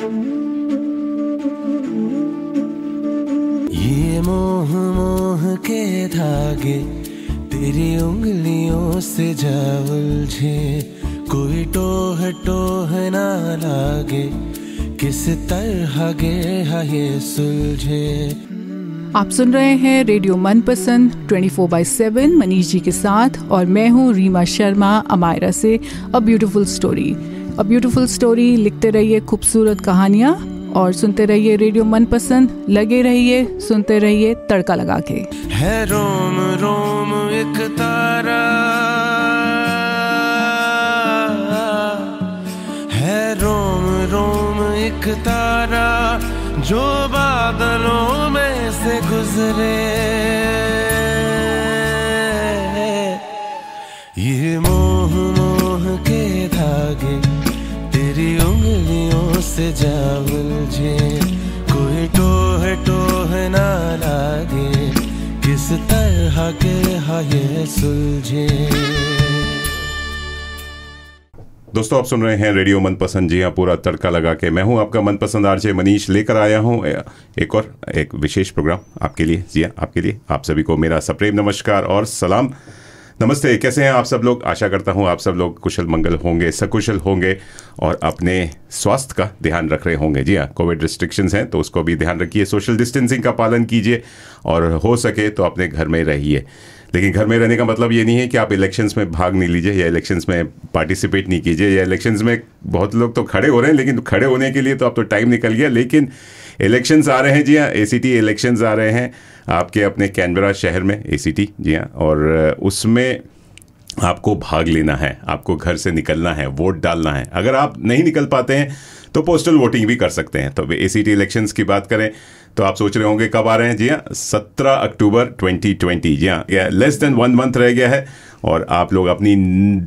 ये मोह मोह के धागे तेरी उंगलियों से जा उलझे, कोई टोह टोह ना लागे, किस तरह गे ये सुलझे। आप सुन रहे हैं रेडियो मनपसंद 24/7 मनीष जी के साथ, और मैं हूँ रीमा शर्मा अमायरा से। अ ब्यूटीफुल स्टोरी लिखते रहिए खूबसूरत कहानियाँ और सुनते रहिए रेडियो मनपसंद। लगे रहिए, सुनते रहिए तड़का लगा के। है रोम रोम एक तारा, है रोम रोम एक तारा, जो बादलों में से गुजरे। ये मोह मोह के धागे तेरी उंगलियों से जा उलझे, कोई टोह टोह ना लागे, किस तरह के ये सुलझे। दोस्तों, आप सुन रहे हैं रेडियो मनपसंद। जी हाँ, पूरा तड़का लगा के। मैं हूं आपका मनपसंद आरजे मनीष, लेकर आया हूं एक विशेष प्रोग्राम आपके लिए। जी हाँ, आपके लिए। आप सभी को मेरा सप्रेम नमस्कार और सलाम। नमस्ते, कैसे हैं आप सब लोग? आशा करता हूं आप सब लोग कुशल मंगल होंगे, सकुशल होंगे और अपने स्वास्थ्य का ध्यान रख रहे होंगे। जी हाँ, कोविड रिस्ट्रिक्शंस हैं तो उसको भी ध्यान रखिए, सोशल डिस्टेंसिंग का पालन कीजिए और हो सके तो अपने घर में रहिए। लेकिन घर में रहने का मतलब ये नहीं है कि आप इलेक्शंस में भाग नहीं लीजिए या इलेक्शंस में पार्टिसिपेट नहीं कीजिए, या इलेक्शंस में बहुत लोग तो खड़े हो रहे हैं, लेकिन खड़े होने के लिए तो अब तो टाइम निकल गया। लेकिन इलेक्शंस आ रहे हैं। जी हाँ, एसीटी इलेक्शंस आ रहे हैं आपके अपने कैनबरा शहर में, एसीटी। जी हाँ, और उसमें आपको भाग लेना है, आपको घर से निकलना है, वोट डालना है। अगर आप नहीं निकल पाते हैं तो पोस्टल वोटिंग भी कर सकते हैं। तो एसीटी इलेक्शंस की बात करें तो आप सोच रहे होंगे कब आ रहे हैं। जी हाँ, 17 अक्टूबर 2020। जी हाँ, लेस देन 1 मंथ रह गया है। और आप लोग अपनी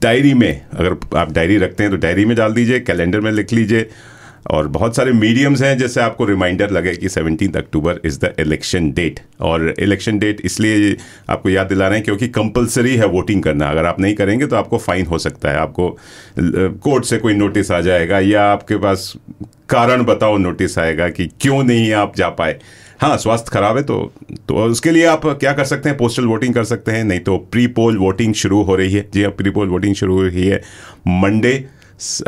डायरी में, अगर आप डायरी रखते हैं तो डायरी में डाल दीजिए, कैलेंडर में लिख लीजिए। और बहुत सारे मीडियम्स हैं जैसे आपको रिमाइंडर लगे कि 17 अक्टूबर इज़ द इलेक्शन डेट। और इलेक्शन डेट इसलिए आपको याद दिला रहे हैं क्योंकि कंपलसरी है वोटिंग करना। अगर आप नहीं करेंगे तो आपको फ़ाइन हो सकता है, आपको कोर्ट से कोई नोटिस आ जाएगा, या आपके पास कारण बताओ नोटिस आएगा कि क्यों नहीं आप जा पाए। हाँ, स्वास्थ्य खराब है तो उसके लिए आप क्या कर सकते हैं? पोस्टल वोटिंग कर सकते हैं, नहीं तो प्री पोल वोटिंग शुरू हो रही है। जी हाँ, प्री पोल वोटिंग शुरू हो रही है मंडे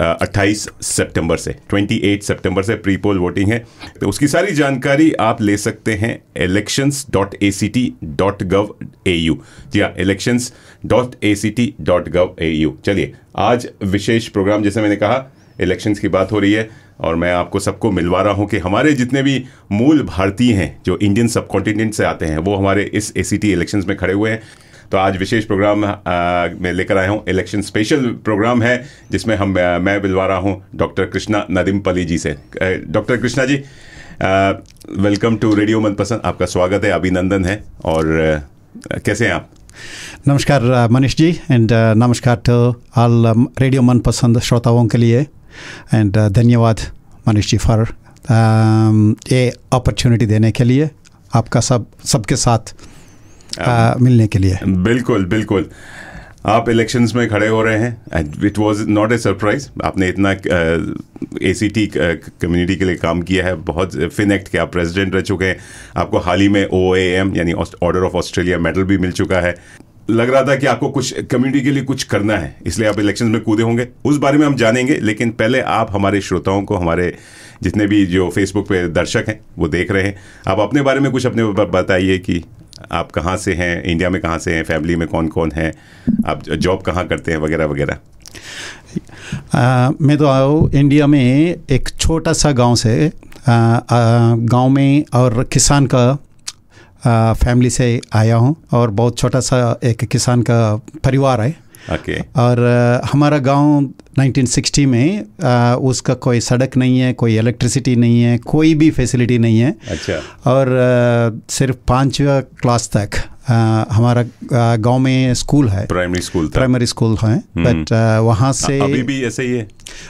28 सितंबर से, 28 सितंबर से प्री पोल वोटिंग है। तो उसकी सारी जानकारी आप ले सकते हैं elections.act.gov.au। जी हाँ, elections.act.gov.au। चलिए, आज विशेष प्रोग्राम, जैसे मैंने कहा, इलेक्शंस की बात हो रही है और मैं आपको सबको मिलवा रहा हूं कि हमारे जितने भी मूल भारतीय हैं जो इंडियन सब कॉन्टिनेंट से आते हैं, वो हमारे इस एसीटी इलेक्शंस में खड़े हुए हैं। तो आज विशेष प्रोग्राम में लेकर आया हूँ, इलेक्शन स्पेशल प्रोग्राम है, जिसमें मैं मिलवा रहा हूँ डॉक्टर कृष्णा नदीमपल्ली जी से। Doctor Krishna ji, welcome to radio Manpasand. आपका स्वागत है, अभिनंदन है। और कैसे हैं आप? नमस्कार मनीष जी, एंड नमस्कार टू ऑल रेडियो मनपसंद श्रोताओं के लिए। एंड धन्यवाद मनीष जी फॉर ये अपॉर्चुनिटी देने के लिए, आपका सबके साथ मिलने के लिए। बिल्कुल बिल्कुल। आप इलेक्शंस में खड़े हो रहे हैं। It was not a surprise. आपने इतना एसीटी कम्युनिटी के लिए काम किया है, बहुत फिनेक्ट के आप प्रेसिडेंट रह चुके हैं। आपको हाल ही में OAM यानी ऑर्डर ऑफ ऑस्ट्रेलिया मेडल भी मिल चुका है। लग रहा था कि आपको कुछ कम्युनिटी के लिए कुछ करना है, इसलिए आप इलेक्शंस में कूदे होंगे। उस बारे में हम जानेंगे, लेकिन पहले आप हमारे श्रोताओं को, हमारे जितने भी जो फेसबुक पे दर्शक हैं वो देख रहे हैं, आप अपने बारे में कुछ अपने बताइए कि आप कहाँ से हैं, इंडिया में कहाँ से हैं, फैमिली में कौन कौन है, आप जॉब कहाँ करते हैं, वगैरह वगैरह। मैं तो इंडिया में एक छोटा सा गांव से, गांव में और किसान का फैमिली से आया हूं, और बहुत छोटा सा एक किसान का परिवार है। Okay. और हमारा गांव 1960 में उसका कोई सड़क नहीं है, कोई इलेक्ट्रिसिटी नहीं है, कोई भी फैसिलिटी नहीं है। अच्छा। और सिर्फ 5वीं क्लास तक हमारा गांव में स्कूल है, प्राइमरी स्कूल है। बट वहाँ से अभी भी ऐसे ही है।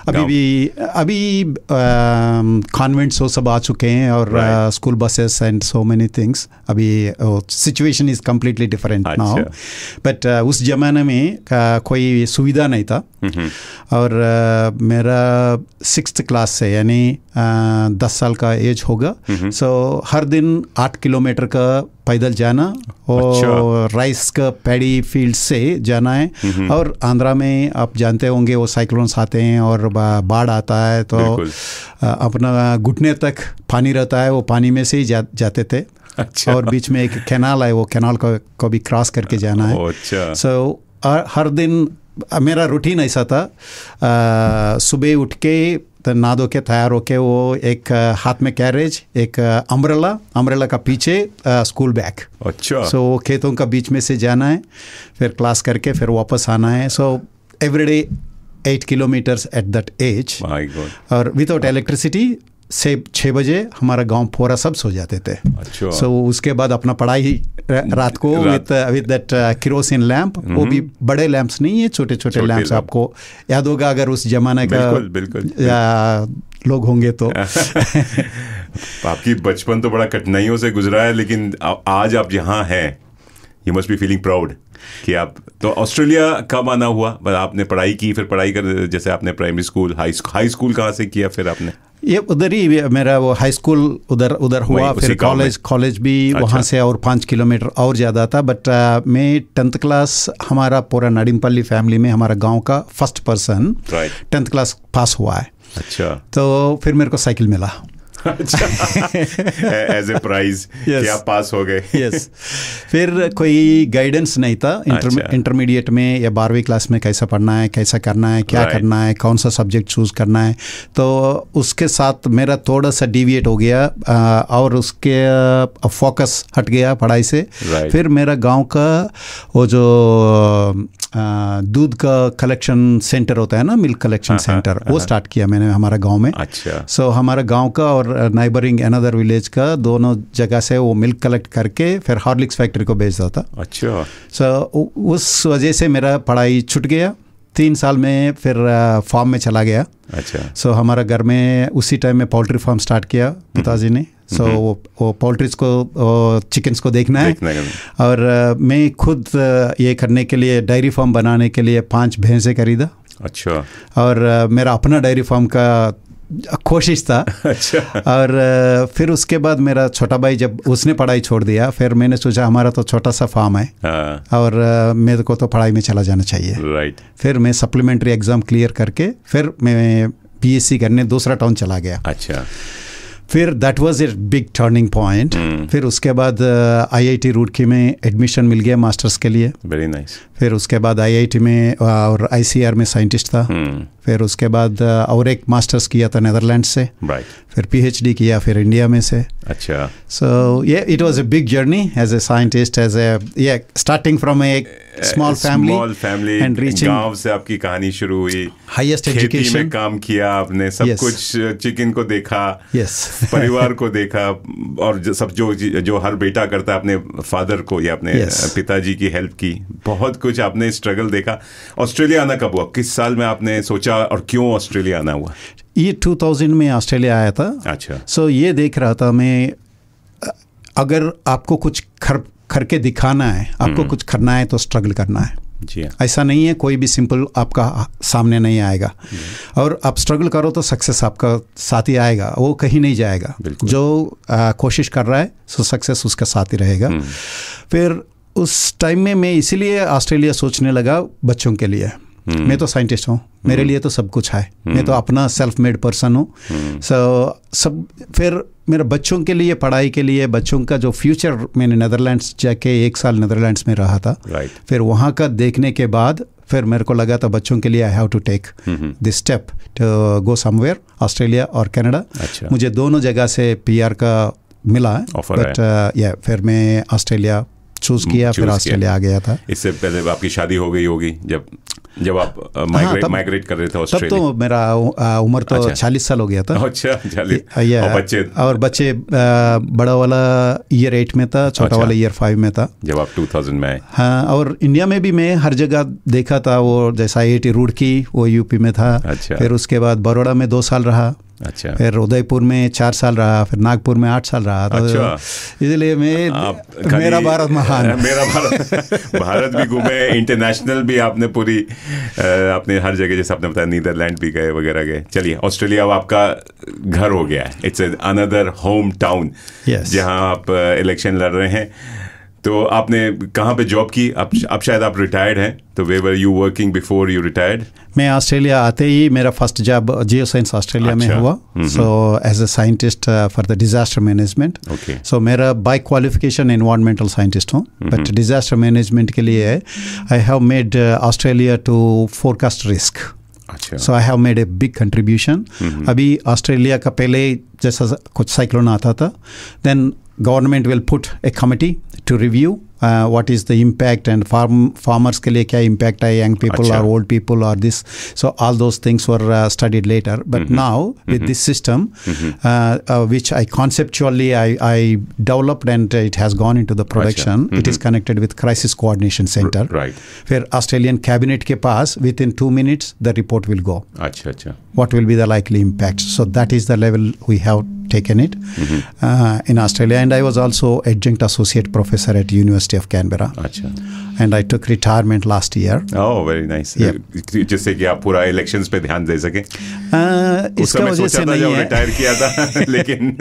अभी कॉन्वेंट्स वो सब आ चुके हैं और school buses and so many things. अभी situation is completely different now, but उस जमाने में कोई सुविधा नहीं था. और मेरा 6th क्लास से यानी 10 साल का एज होगा. सो हर दिन 8 किलोमीटर का पैदल जाना और राइस का पैडी फील्ड से जाना है. और आंध्रा में आप जानते होंगे वो साइक्लोन्स आते हैं और बाढ़ आता है, तो अपना घुटने तक पानी रहता है, वो पानी में से ही जाते थे. अच्छा. और बीच में एक कैनाल है, वो कैनाल को भी क्रॉस करके जाना है. सो हर दिन मेरा रूटीन ऐसा था. सुबह उठ के नहा धो के तैयार होके वो एक हाथ में कैरेज, एक अम्ब्रेला का पीछे स्कूल बैग. अच्छा. सो खेतों का बीच में से जाना है, फिर क्लास करके फिर वापस आना है. So everyday 8 kilometres at that age. और विदाउट इलेक्ट्रिसिटी से 6 बजे हमारा गांव पूरा सब सो जाते थे. अच्छा. सो उसके बाद अपना पढ़ाई रात को विद दैट केरोसिन लैंप. वो भी बड़े लैंप्स नहीं है, छोटे छोटे लैंप्स. आपको याद होगा अगर उस जमाने का बिल्कुल लोग होंगे तो. आपकी बचपन तो बड़ा कठिनाइयों से गुजरा है, लेकिन आज आप यहाँ हैं, you must be feeling proud कि आप. तो ऑस्ट्रेलिया कब आना हुआ? आपने पढ़ाई की, फिर पढ़ाई कर, जैसे आपने प्राइमरी स्कूल, हाई स्कूल कहाँ से किया फिर आपने? ये उधर ही मेरा वो हाई स्कूल उधर हुआ. फिर कॉलेज भी वहाँ से और 5 किलोमीटर और ज़्यादा था. बट मैं 10th क्लास हमारा पूरा नाडिमपल्ली फैमिली में हमारा गांव का first person 10th class pass हुआ है. अच्छा. तो फिर मेरे को साइकिल मिला. एज ए प्राइज कि आप पास हो गए. यस. फिर कोई गाइडेंस नहीं था. इंटरमीडिएट में या 12वीं क्लास में कैसा पढ़ना है, कैसा करना है, क्या करना है, कौन सा सब्जेक्ट चूज करना है. तो उसके साथ मेरा थोड़ा सा डिविएट हो गया और उसके फोकस हट गया पढ़ाई से. फिर मेरा गांव का वो जो दूध का कलेक्शन सेंटर होता है ना, मिल्क कलेक्शन सेंटर, वो स्टार्ट किया मैंने हमारा गांव में. अच्छा. सो हमारा गांव का और नाइबरिंग अनदर विलेज का दोनों जगह से वो मिल्क कलेक्ट करके फिर हॉर्लिक्स फैक्ट्री को बेचता था. अच्छा. सो उस वजह से मेरा पढ़ाई छूट गया. 3 साल में फिर फार्म में चला गया. अच्छा. सो हमारा घर में उसी टाइम में पोल्ट्री फार्म स्टार्ट किया पिताजी ने. सो वो पोल्ट्रीज को, चिकन्स को देखना है. और मैं खुद ये करने के लिए, डेयरी फार्म बनाने के लिए 5 भैंसें खरीदा. अच्छा. और मेरा अपना डेयरी फार्म का कोशिश था. अच्छा. और फिर उसके बाद मेरा छोटा भाई जब उसने पढ़ाई छोड़ दिया, फिर मैंने सोचा हमारा तो छोटा सा फार्म है और मेरे को तो पढ़ाई में चला जाना चाहिए. राइट. फिर मैं सप्लीमेंट्री एग्ज़ाम क्लियर करके फिर मैं BSc करने दूसरा टाउन चला गया. अच्छा. फिर that was a big turning point. फिर उसके बाद IIT रुड़की में एडमिशन मिल गया मास्टर्स के लिए. Very nice. फिर उसके बाद IIT में और ICAR में साइंटिस्ट था. फिर उसके बाद और एक मास्टर्स किया था नेदरलैंड से. राइट. फिर PhD किया फिर इंडिया में से. अच्छा. सो ये it was a big journey as a scientist, as a starting from a small family and reaching. गांव से आपकी कहानी शुरू हुई. हाईएस्ट एजुकेशन में काम किया आपने, सब कुछ चिकन को देखा. यस. परिवार को देखा और सब जो हर बेटा करता है, अपने फादर को या अपने पिताजी की हेल्प की. बहुत कुछ आपने स्ट्रगल देखा. ऑस्ट्रेलिया आना कब हुआ? किस साल में आपने सोचा और क्यों ऑस्ट्रेलिया आना हुआ? ये 2000 में ऑस्ट्रेलिया आया था. अच्छा. सो ये देख रहा था मैं, अगर आपको कुछ करके दिखाना है, आपको कुछ करना है तो स्ट्रगल करना है. जी. ऐसा नहीं है कोई भी सिंपल आपका सामने नहीं आएगा. और आप स्ट्रगल करो तो सक्सेस आपका साथ ही आएगा, वो कहीं नहीं जाएगा. जो कोशिश कर रहा है सो सक्सेस उसका साथ ही रहेगा. फिर उस टाइम में मैं इसीलिए ऑस्ट्रेलिया सोचने लगा बच्चों के लिए. मैं तो साइंटिस्ट हूँ, मेरे लिए तो सब कुछ है. मैं तो अपना सेल्फ मेड पर्सन हूँ. सब फिर मेरे बच्चों के लिए, पढ़ाई के लिए, बच्चों का जो फ्यूचर, मैंने नेदरलैंड्स जाके 1 साल नेदरलैंड्स में रहा था. फिर वहाँ का देखने के बाद फिर मेरे को लगा था बच्चों के लिए I have to take this step to go somewhere, Australia और कनाडा. मुझे दोनों जगह से PR का मिला है. बट फिर मैं ऑस्ट्रेलिया चूज़ किया, फिर ऑस्ट्रेलिया आ गया था। इससे पहले आपकी शादी हो गई होगी जब आप माइग्रेट कर रहे थे ऑस्ट्रेलिया? तब तो मेरा उम्र तो 40 साल हो गया था। अच्छा, 40। और बच्चे बड़ा वाला ईयर 8 में था, छोटा वाला ईयर 5 में था जब आप 2000 में आए। हाँ, और इंडिया में भी मैं हर जगह देखा था। वो जैसा IIT रुड़की, वो यूपी में था। अच्छा। फिर उसके बाद बड़ौदा में 2 साल रहा। अच्छा। फिर उदयपुर में 4 साल रहा, फिर नागपुर में 8 साल रहा। तो अच्छा। इसलिए मेरा भारत महान। मेरा भारत भी घूमे, इंटरनेशनल भी आपने पूरी, आपने हर जगह, जैसे आपने बताया नीदरलैंड भी गए वगैरह गए। चलिए, ऑस्ट्रेलिया अब आपका घर हो गया है। इट्स अनदर होम टाउन जहां आप इलेक्शन लड़ रहे हैं। तो आपने कहाँ पे जॉब की? अब शायद आप रिटायर्ड हैं, तो where were you working before you retired? मैं ऑस्ट्रेलिया आते ही मेरा first job Geoscience Australia में हुआ। So as a scientist for the disaster management. So मेरा बाय क्वालिफिकेशन एनवायरमेंटल साइंटिस्ट हूँ, बट डिजास्टर मैनेजमेंट के लिए I have made Australia to forecast risk. So I have made a big contribution. अभी Australia का पहले जैसा कुछ cyclone आता था, then government will put A committee to review what is the impact and farmers के लिए क्या impact है, young people or old people or this. So all those things were studied later. But now with this system, which I conceptually I developed and it has gone into the production, it is connected with Crisis Coordination Center. Right. Where Australian cabinet के पास within 2 minutes the report will go. अच्छा. What will be the likely impact? So that is the level we have taken it in Australia. And I was also adjunct associate professor at University of Canberra. अच्छा. And I took retirement last year. Oh, very nice. जिससे कि आप पूरा elections पे ध्यान दे सके। इसका वजह से नहीं है, रिटायर किया था लेकिन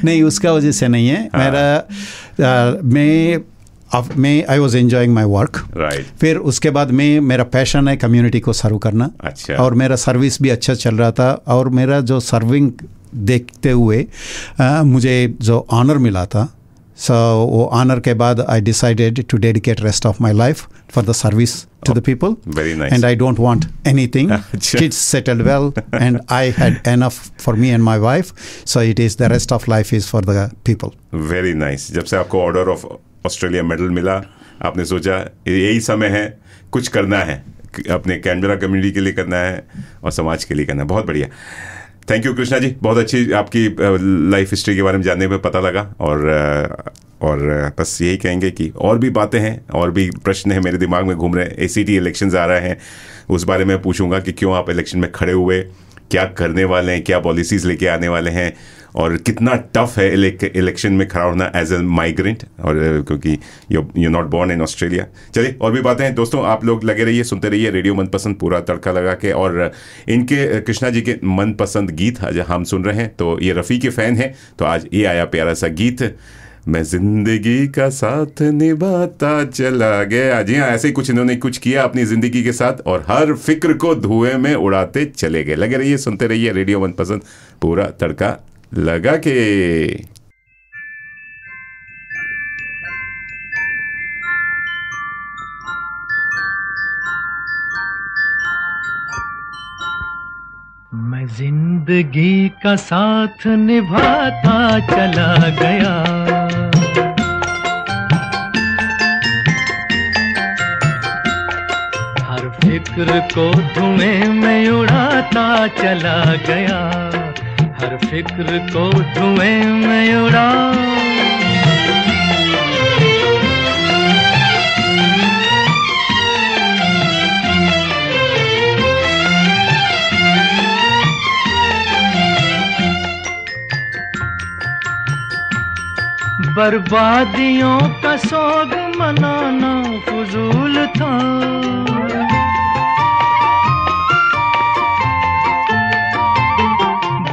नहीं, उसका वजह से नहीं है। मेरा मैं I was enjoying my work. Right. फिर उसके बाद मेरा पैशन है कम्युनिटी को सर्व करना। अच्छा। और मेरा सर्विस भी अच्छा चल रहा था, और मेरा जो सर्विंग देखते हुए मुझे जो ऑनर मिला था, सो वो ऑनर के बाद I decided to dedicate rest of my life for the service to the people. Very nice. And I don't want anything. Kids settled well and I had enough for me and my wife. So it is the rest of life is for the people. Very nice. जब से आपको order of Australia medal मिला, आपने सोचा यही समय है, कुछ करना है, अपने कैनबरा कम्युनिटी के लिए करना है और समाज के लिए करना है। बहुत बढ़िया। थैंक यू कृष्णा जी, बहुत अच्छी आपकी लाइफ हिस्ट्री के बारे में जानने में पता लगा। और बस यही कहेंगे कि और भी बातें हैं, और भी प्रश्न हैं मेरे दिमाग में घूम रहे हैं। ACT इलेक्शंस आ रहे हैं, उस बारे में पूछूंगा कि क्यों आप इलेक्शन में खड़े हुए, क्या करने वाले हैं, क्या पॉलिसीज़ लेके आने वाले हैं, और कितना टफ है इलेक्शन में खड़ा होना एज ए माइग्रेंट, और क्योंकि you not born in Australia. चलिए, और भी बातें हैं दोस्तों, आप लोग लगे रहिए, सुनते रहिए रेडियो मनपसंद, पूरा तड़का लगा के। और इनके कृष्णा जी के मनपसंद गीत आज हम सुन रहे हैं, तो ये रफ़ी के फ़ैन हैं, तो आज ये आया प्यारा सा गीत, मैं जिंदगी का साथ निभाता चला गया। जी हाँ, ऐसे ही कुछ इन्होंने कुछ किया अपनी जिंदगी के साथ, और हर फिक्र को धुएं में उड़ाते चले गए। लगे रहिए, सुनते रहिए रेडियो मनपसंद, पूरा तड़का लगा के। मैं जिंदगी का साथ निभाता चला गया, हर फिक्र को धुएं में उड़ाता चला गया, हर फिक्र को धुएं में उड़ा। बर्बादियों का सोग मनाना फजूल था,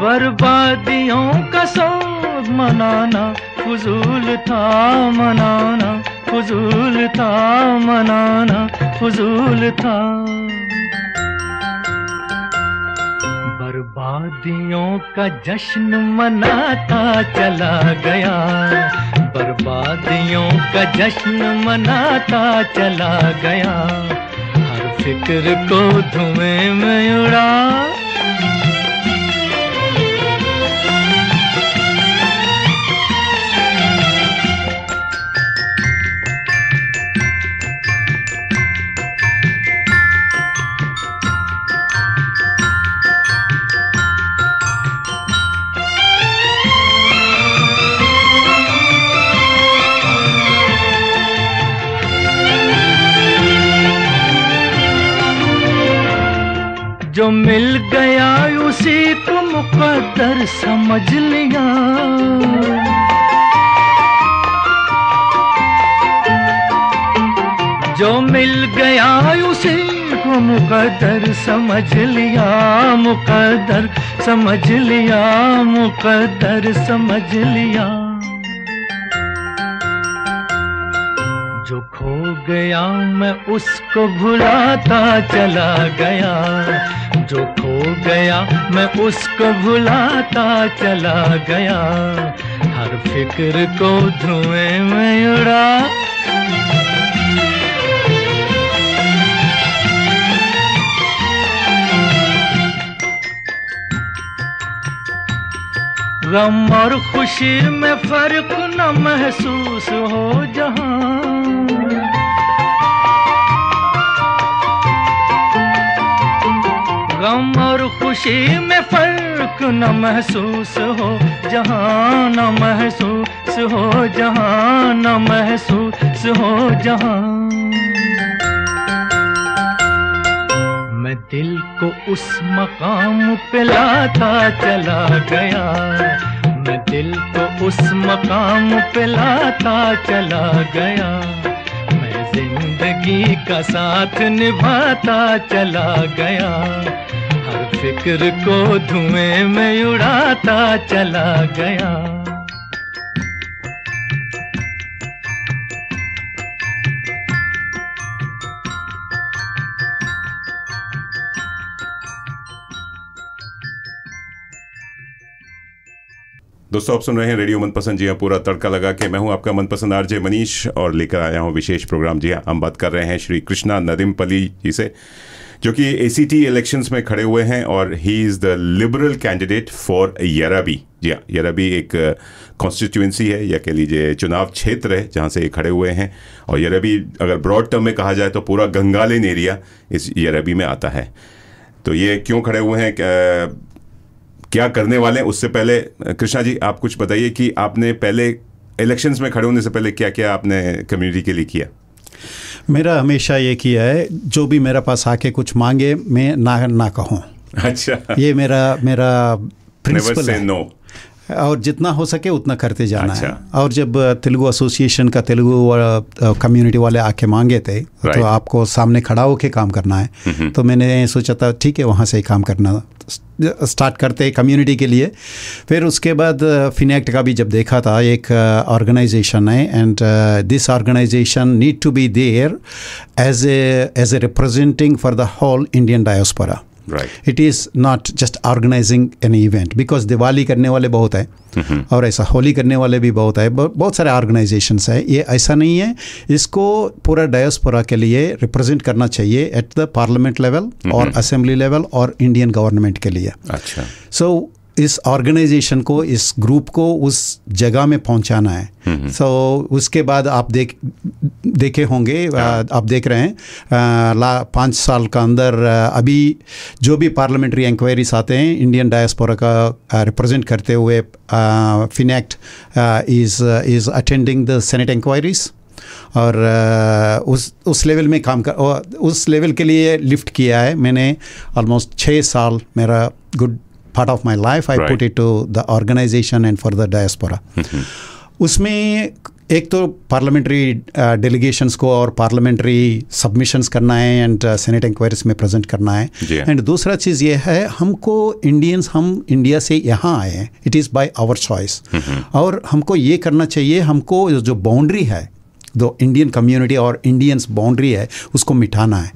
बर्बादियों का सोग मनाना फजूल था, मनाना फजूल था, मनाना फजूल था। बर्बादियों का जश्न मनाता चला गया, बर्बादियों का जश्न मनाता चला गया, हर फिक्र को धुएं में उड़ा। जो मिल गया उसी को मुकद्दर समझ लिया, जो मिल गया उसी को मुकद्दर समझ लिया, मुकद्दर समझ लिया, मुकद्दर समझ लिया। जो खो गया मैं उसको भुलाता चला गया, जो खो गया मैं उसको भुलाता चला गया, हर फिक्र को धुएं में उड़ा। गम और खुशी में फर्क न महसूस हो जहां, गम और खुशी में फर्क न महसूस हो जहां, न महसूस हो जहां, न महसूस हो जहां। मैं दिल को उस मकाम पे लाता चला गया, मैं दिल को उस मकाम पे लाता चला गया, मैं जिंदगी का साथ निभाता चला गया, हर फिक्र को धुएं में उड़ाता चला गया। दोस्तों आप सुन रहे हैं रेडियो मनपसंद, जी हाँ, पूरा तड़का लगा के। मैं हूं आपका मनपसंद आरजे मनीष और लेकर आया हूं विशेष प्रोग्राम। जी हाँ, हम बात कर रहे हैं श्री कृष्णा नदिमपल्ली जी से, जो कि ACT इलेक्शंस में खड़े हुए हैं और he is the liberal candidate for Yarrabee. जी हाँ, यराबी एक कॉन्स्टिट्यूंसी है या कह लीजिए चुनाव क्षेत्र है जहाँ से ये खड़े हुए हैं। और यराबी अगर ब्रॉड टर्म में कहा जाए तो पूरा गंगालेन एरिया इस यराबी में आता है। तो ये क्यों खड़े हुए हैं, क्या करने वाले हैं, उससे पहले कृष्णा जी आप कुछ बताइए कि आपने पहले इलेक्शंस में खड़े होने से पहले क्या क्या आपने कम्युनिटी के लिए किया। मेरा हमेशा ये किया है, जो भी मेरे पास आके कुछ मांगे मैं ना कहूँ। अच्छा, है। मेरा प्रिंसिपल है। नो। और जितना हो सके उतना करते जाना अच्छा। है। और जब तेलुगु एसोसिएशन का तेलुगु कम्युनिटी वाले आके मांगे थे तो आपको सामने खड़ा होके काम करना है, तो मैंने सोचा था ठीक है वहाँ से ही काम करना स्टार्ट करते कम्युनिटी के लिए। फिर उसके बाद फिनेक्ट का भी जब देखा था, एक ऑर्गेनाइजेशन है and this organisation need to be there as a representing for the whole Indian diaspora. Right. It is not just organizing an event, because Diwali करने वाले बहुत हैं और ऐसा होली करने वाले भी बहुत है, बहुत सारे ऑर्गेनाइजेशंस है। ये ऐसा नहीं है, इसको पूरा डायस्पोरा के लिए रिप्रेजेंट करना चाहिए एट द पार्लियामेंट लेवल और असेंबली लेवल और इंडियन गवर्नमेंट के लिए। अच्छा, सो इस ऑर्गेनाइजेशन को, इस ग्रुप को उस जगह में पहुंचाना है। सो उसके बाद आप देखे होंगे, आप देख रहे हैं 5 साल का अंदर अभी जो भी पार्लियामेंट्री इंक्वायरीज आते हैं इंडियन डायस्पोरा का रिप्रेजेंट करते हुए, Finect is attending the senate inquiries और उस लेवल में काम कर, उस लेवल के लिए लिफ्ट किया है मैंने। ऑलमोस्ट 6 साल मेरा good part of my life I put it to the organization and for the diaspora. उसमें एक तो पार्लियामेंट्री डेलीगेशंस को और पार्लियामेंट्री सबमिशंस करना है एंड सेनेट इंक्वायरीज में प्रेजेंट करना है। एंड दूसरा चीज़ ये है, हमको इंडियंस, हम इंडिया से यहाँ आए हैं, it is by our choice. और हमको ये करना चाहिए, हमको जो बाउंड्री है, जो इंडियन कम्युनिटी और इंडियंस बाउंड्री है, उसको मिटाना है,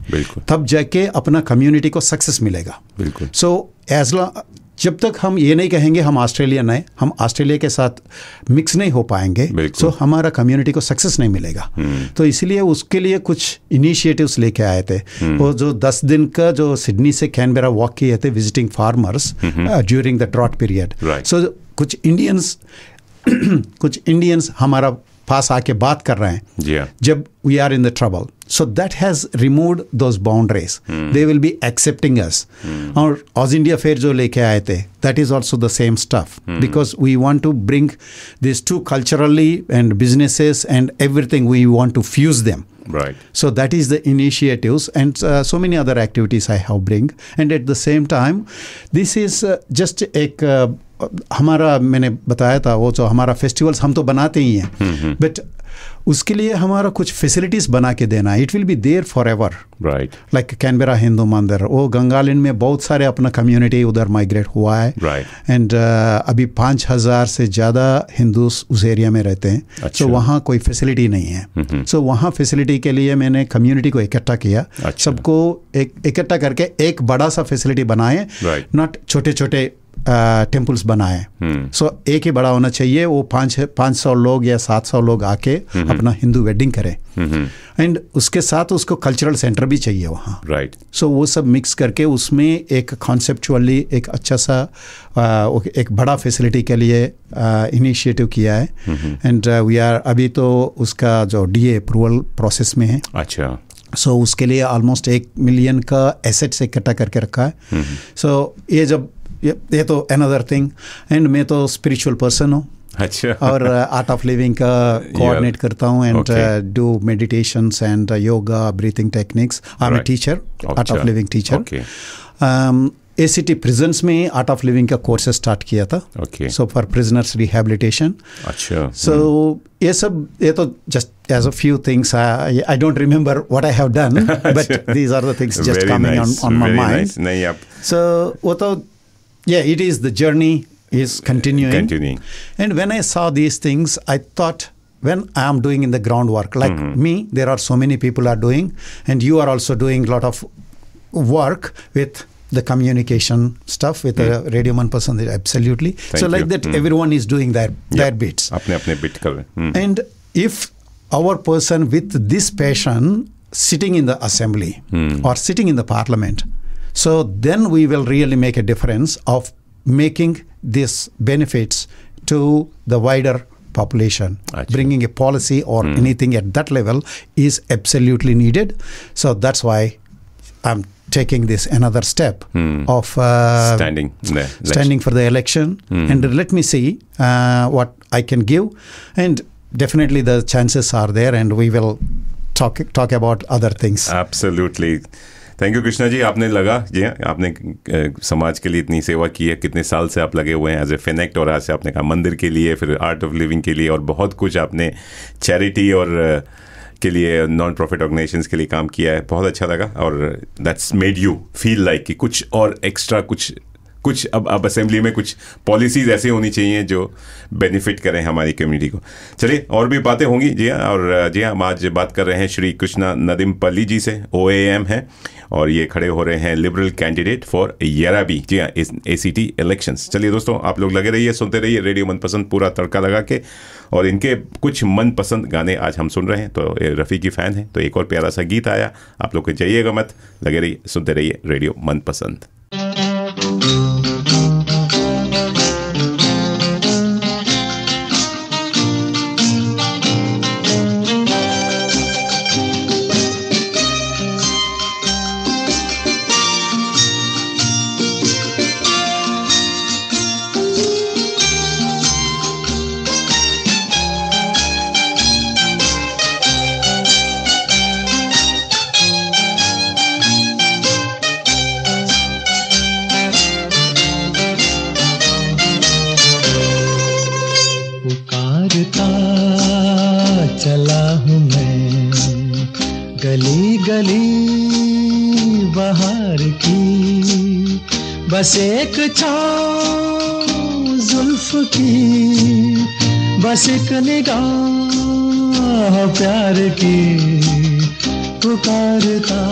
तब जाके अपना कम्युनिटी को सक्सेस मिलेगा। बिल्कुल। सो जब तक हम ये नहीं कहेंगे हम ऑस्ट्रेलियन हैं, हम ऑस्ट्रेलिया के साथ मिक्स नहीं हो पाएंगे, सो हमारा कम्युनिटी को सक्सेस नहीं मिलेगा। तो इसलिए उसके लिए कुछ इनिशिएटिव्स लेके आए थे। वो जो 10 दिन का जो सिडनी से कैनबेरा वॉक किए थे visiting farmers during the drought period. So कुछ इंडियंस हमारा पास आके बात कर रहे हैं जब we are in the trouble, so that has removed those boundaries, they will be accepting us. और ऑज इंडिया फेयर जो लेके आए थे, that is also the same stuff, because we want to bring this to culturally and businesses and everything, we want to fuse them Right. So that is the initiatives, and so many other activities I have bring. And at the same time, this is just एक हमारा, मैंने बताया था वो जो हमारा festivals हम तो बनाते ही हैं, बट उसके लिए हमारा कुछ फैसिलिटीज़ बना के देना, it will be there for ever. Right. Like Canberra Hindu Mandir, वो गंगालिन में बहुत सारे अपना कम्युनिटी उधर माइग्रेट हुआ है. राइट. एंड अभी 5,000 से ज़्यादा हिंदूस उस एरिया में रहते हैं. अच्छा. तो वहाँ कोई फैसिलिटी नहीं है. सो वहाँ फैसिलिटी के लिए मैंने कम्युनिटी को इकट्ठा किया. अच्छा. सबको इकट्ठा करके एक बड़ा सा फैसिलिटी बनाए, नॉट छोटे छोटे टेम्पल्स बनाए. सो एक ही बड़ा होना चाहिए. वो 500 लोग या 700 लोग आके अपना हिंदू वेडिंग करें. एंड उसके साथ उसको कल्चरल सेंटर भी चाहिए वहाँ. राइट. सो वो सब मिक्स करके उसमें एक कॉन्सेप्चुअली एक अच्छा सा एक बड़ा फैसिलिटी के लिए इनिशिएटिव किया है. एंड वी आर अभी तो उसका जो DA अप्रूवल प्रोसेस में है. अच्छा. सो उसके लिए ऑलमोस्ट 1 मिलियन का एसेट्स इकट्ठा करके रखा है. सो ये जब ये तो अनदर थिंग. एंड मैं तो स्पिरिचुअल पर्सन हूँ. अच्छा. और आर्ट ऑफ लिविंग का कोऑर्डिनेट करता हूँ and do meditations and yoga breathing techniques. I am a teacher, Art of Living teacher. ACT prisons में आर्ट ऑफ लिविंग का कोर्सेज स्टार्ट किया था. So for prisoners rehabilitation. अच्छा. सो ये तो just as a few things. I don't remember what I have done, but these are the things just coming on my mind. नहीं आप. सो वो तो yeah, it is the journey is continuing. And when I saw these things, I thought, when I am doing in the groundwork, like me, there are so many people are doing, and you are also doing a lot of work with the communication stuff with the Radio Manpasand. Absolutely. So like that, everyone is doing their bits. अपने bit कर रहे. And if our person with this passion sitting in the assembly or sitting in the parliament, so then we will really make a difference of making these benefits to the wider population. Achha. Bringing a policy or anything at that level is absolutely needed. So that's why I'm taking this another step of standing for the election. And let me see what I can give. And definitely the chances are there, and we will talk about other things. Absolutely. Thank you Krishna ji. आपने लगा जी, आपने समाज के लिए इतनी सेवा की है. कितने साल से आप लगे हुए हैं एज ए फेनेक्ट, और आज से आपने कहा मंदिर के लिए, फिर आर्ट ऑफ लिविंग के लिए, और बहुत कुछ आपने चैरिटी और के लिए, नॉन प्रॉफिट ऑर्गेनाइजेशंस के लिए काम किया है. बहुत अच्छा लगा. और that's made you feel like कि कुछ और एक्स्ट्रा कुछ अब असेंबली में कुछ पॉलिसीज ऐसी होनी चाहिए जो बेनिफिट करें हमारी कम्युनिटी को. चलिए और भी बातें होंगी जी हाँ. और जी हाँ, हम आज बात कर रहे हैं श्री कृष्णा नदिमपल्ली जी से. OAM है और ये खड़े हो रहे हैं लिबरल कैंडिडेट फॉर येराबी. जी हाँ, ACT इलेक्शंस. चलिए दोस्तों, आप लोग लगे रहिए, सुनते रहिए रेडियो मनपसंद पूरा तड़का लगा के. और इनके कुछ मनपसंद गाने आज हम सुन रहे हैं. तो रफ़ी की फ़ैन है, तो एक और प्यारा सा गीत आया. आप लोग को जाइएगा मत, लगे रहिए, सुनते रहिए रेडियो मनपसंद. चला हूँ मैं गली गली बहार की, बस एक छाँव जुल्फ की, बस एक निगाह प्यार की, पुकारता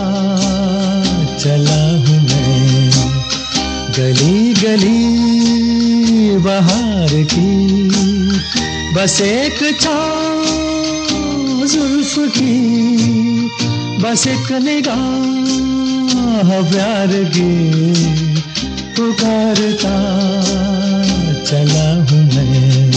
चला हूँ मैं गली गली बहार की, बस एक छाँव जुल्फ की, बस एक निगाह प्यार की, पुकारता चला हूँ मैं।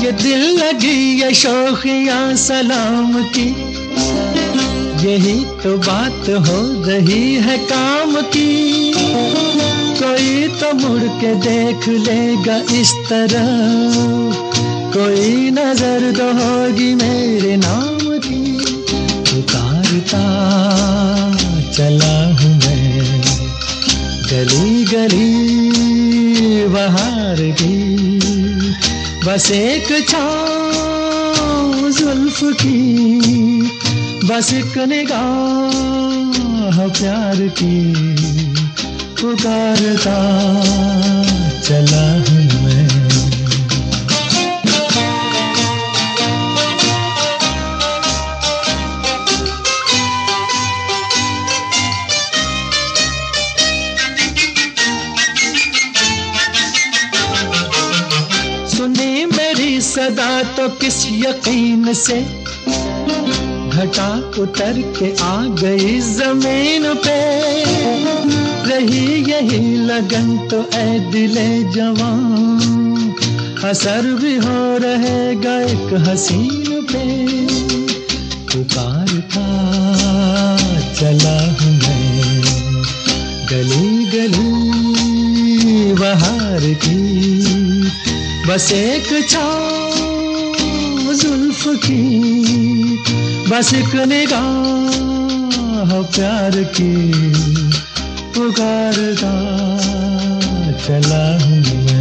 ये दिल लगी ये शौकिया सलाम की, यही तो बात हो रही है काम की, कोई तो मुड़ के देख लेगा इस तरह, कोई नजर तो होगी मेरे नाम की। पुकारता चला हूँ मैं गली गली बहार की, बस एक छाँव जुल्फ की, बस एक निगाह प्यार की। पुकारता चला हूँ मैं। सुनी मेरी सदा तो किस यकीन से, घटा उतर के आ गई जमीन पे, रही यही लगन तो ऐ दिले जवान, असर भी हो रहेगा एक हसीन पे। पुकारता चला हूँ मैं गली गली बहार की, बस एक छाँव जुल्फ की, बस एक निगाह प्यार की। पुकारता चला हूँ मैं।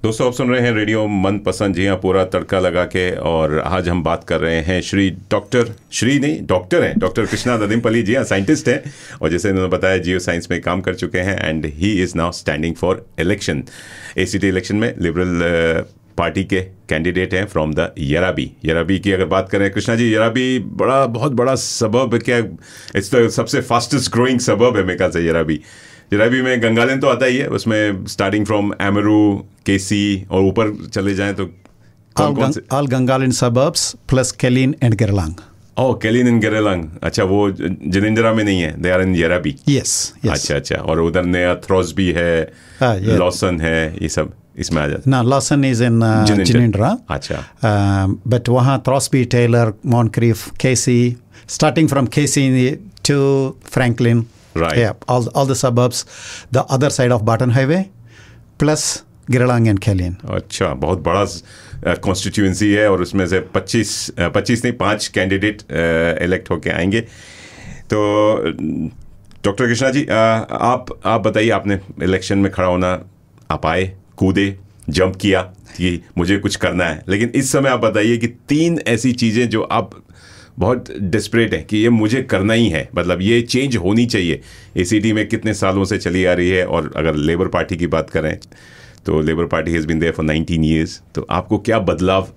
दोस्तों आप सुन रहे हैं रेडियो मनपसंद, जी हाँ, पूरा तड़का लगा के। और आज हम बात कर रहे हैं डॉक्टर हैं डॉक्टर कृष्णा ददिमपल्ली। जी हाँ, साइंटिस्ट हैं और जैसे इन्होंने बताया जियो साइंस में काम कर चुके हैं and he is now standing for election, ACT election में लिबरल पार्टी के कैंडिडेट हैं फ्रॉम द यराबी की अगर बात करें कृष्णा जी, यराबी बहुत बड़ा सबब है क्या? इट्स द सबसे फास्टेस्ट ग्रोइंग सबब है मेरे ख्याल से यराबी में। गंगालैंड तो आता ही है, उसमें स्टार्टिंग फ्रॉम एमरू, केसी और ऊपर चले जाएं तो कौन से? All Gungahlin suburbs plus Kaleen and Giralang. Oh, Kaleen and Giralang. अच्छा, वो जिनेंद्रा में नहीं है, दे आर इन यराबी। यस। अच्छा। और उधर नया थ्रोसबी है, लॉसन है, ये सब इसमें आ जाता। ना, लॉसन इज इन जिनेंद्रा। अच्छा। बट वहाँ Throsby, Taylor, Moncrieff, Casey, starting from Casey to Franklin. Right. Yeah, all the suburbs, the other side of Barton Highway, plus Giralang and Kellian. अच्छा, बहुत बड़ा कॉन्स्टिट्यूएंसी है और उसमें से 5 कैंडिडेट इलेक्ट होके आएंगे। तो डॉक्टर कृष्णा जी, आप बताइए, आपने इलेक्शन में खड़ा होना, आप आए, कूदे, जंप किया कि मुझे कुछ करना है, लेकिन इस समय आप बताइए कि 3 ऐसी चीज़ें जो आप बहुत डिस्परेट है कि ये मुझे करना ही है, मतलब ये चेंज होनी चाहिए। ACT में कितने सालों से चली आ रही है और अगर लेबर पार्टी की बात करें तो Labour Party has been there for 19 years. तो आपको क्या बदलाव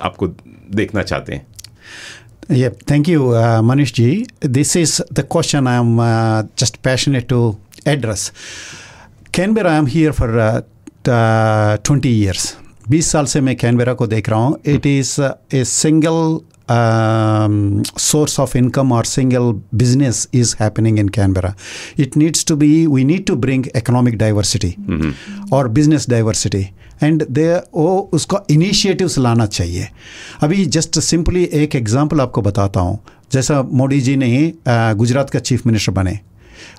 आपको देखना चाहते हैं? Yeah, thank you, Manish ji. This is the question I am just passionate to address. Canberra, I am here for 20 years. 20 साल से मैं कैनबेरा को देख रहा हूँ. It is a single source of income or single business is happening in Canberra. It needs to be, we need to bring economic diversity or business diversity. And वो उसका initiatives लाना चाहिए. अभी जस्ट सिंपली एक example आपको बताता हूँ. जैसा मोदी जी ने गुजरात का चीफ मिनिस्टर बने,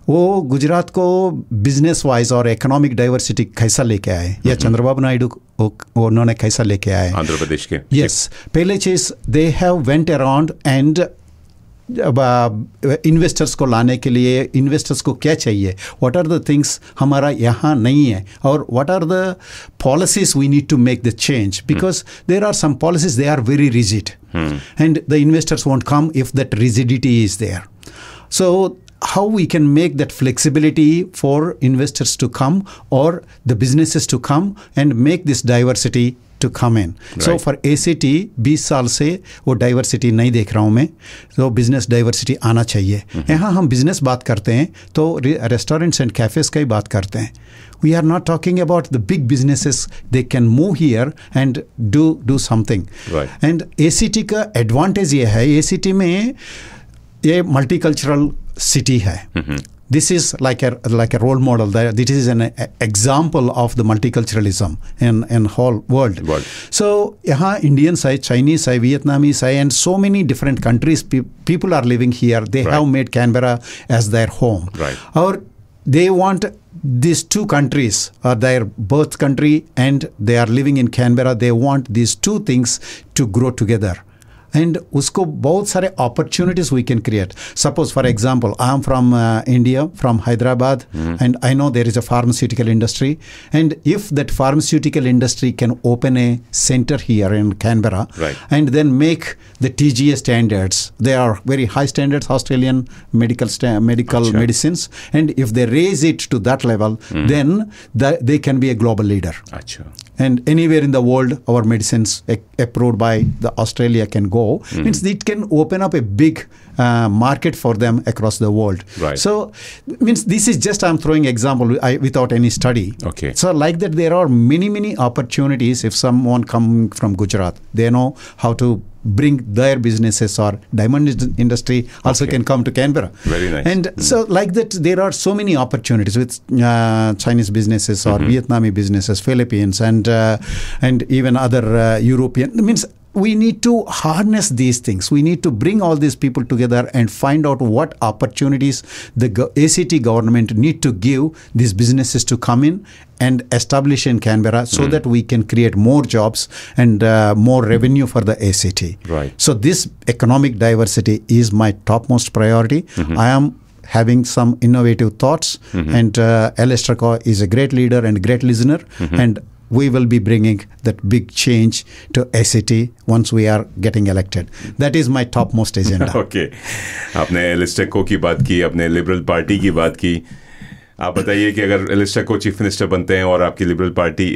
वो गुजरात को बिजनेस वाइज और इकोनॉमिक डाइवर्सिटी कैसा लेके आए, या चंद्रबाबू नायडू उन्होंने कैसा लेके आए आंध्र प्रदेश के. यस, पहले चीज़ they have went around and investors को लाने के लिए इन्वेस्टर्स को क्या चाहिए, व्हाट आर द थिंग्स हमारा यहाँ नहीं है, और what are the policies we need to make the change, because there are some policies they are very rigid and the investors won't come if that rigidity is there. So how we can make that flexibility for investors to come or the businesses to come and make this diversity to come in. So Right. for ACT 20 साल से वो diversity नहीं देख रहा हूँ मैं, तो business diversity आना चाहिए. यहाँ हम बिजनेस बात करते हैं तो रेस्टोरेंट्स एंड कैफेज का ही बात करते हैं. We are not talking about the big businesses. They can move here and do something. Right. And ACT का एडवांटेज ये है, ACT में ये मल्टीकल्चरल सिटी है. This is like a role model. This is an example of the multiculturalism in whole world. So यहाँ Indians है, Chinese है, Vietnamese है, and so many different countries people are living here. They Right. have made Canberra as their home. Right. Or they want these two countries are their birth country and they are living in Canberra. They want these two things to grow together. And उसको बहुत सारे opportunities we can create. Suppose, for example, I am from India, from Hyderabad, and I know there is a pharmaceutical industry. And if that pharmaceutical industry can open a center here in Canberra, Right. and then make the TGA standards, they are very high standards, Australian medical Achha. medicines, and if they raise it to that level, then they can be a global leader. अच्छा. And anywhere in the world, our medicines approved by the Australia can go. Means it can open up a big market for them across the world. Right. So means this is just I'm throwing example without any study. Okay. So like that, there are many opportunities. If someone come from Gujarat, they know how to bring their businesses, or diamond industry also Okay. can come to Canberra. Very nice. And so like that, there are so many opportunities with Chinese businesses or Vietnamese businesses, Philippines, and even other European. Means we need to harness these things. We need to bring all these people together and find out what opportunities the ACT government need to give these businesses to come in and establish in Canberra, so that we can create more jobs and more revenue for the ACT. Right. So this economic diversity is my topmost priority. I am having some innovative thoughts, and Alistair Coe is a great leader and great listener, and we will be bringing that big change to ACT once we are getting elected. That is my topmost agenda. Okay. आपने Alastair को की बात की, आपने liberal party की बात की. आप बताइए कि अगर एलिस्टर को चीफ मिनिस्टर बनते हैं और आपकी लिबरल पार्टी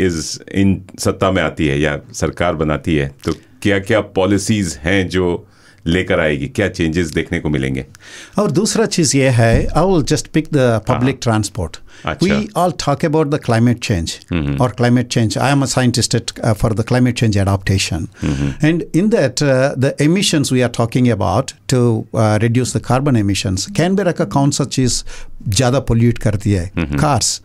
इन सत्ता में आती है या सरकार बनाती है, तो क्या क्या पॉलिसीज हैं जो लेकर आएगी, क्या चेंजेस देखने को मिलेंगे? और दूसरा चीज ये है, I will just pick the public transport. अच्छा. We all talk about the climate change or climate change. I am a scientist for the climate change adaptation. And in that, the emissions we are talking about to reduce the carbon emissions, Canberra का कौन सा चीज ज़्यादा pollute करती है? Cars.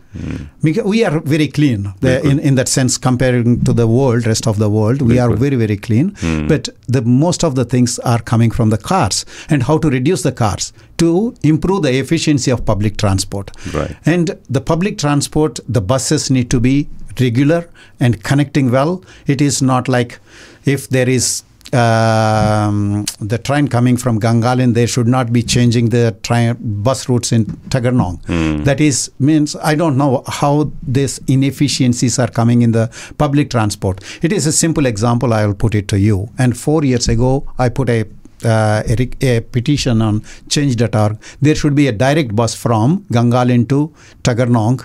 Because we are very clean in that sense, comparing to the world, rest of the world, we are very clean. But the most of the things are coming from the cars, and how to reduce the cars to improve the efficiency of public transport. Right. And the public transport, the buses need to be regular and connecting well. It is not like if there is the train coming from Gangalin, they should not be changing the bus routes in Tuggeranong. That is means I don't know how these inefficiencies are coming in the public transport. It is a simple example. I will put it to you. And 4 years ago, I put a petition on change.org. There should be a direct bus from Gangalin to Tuggeranong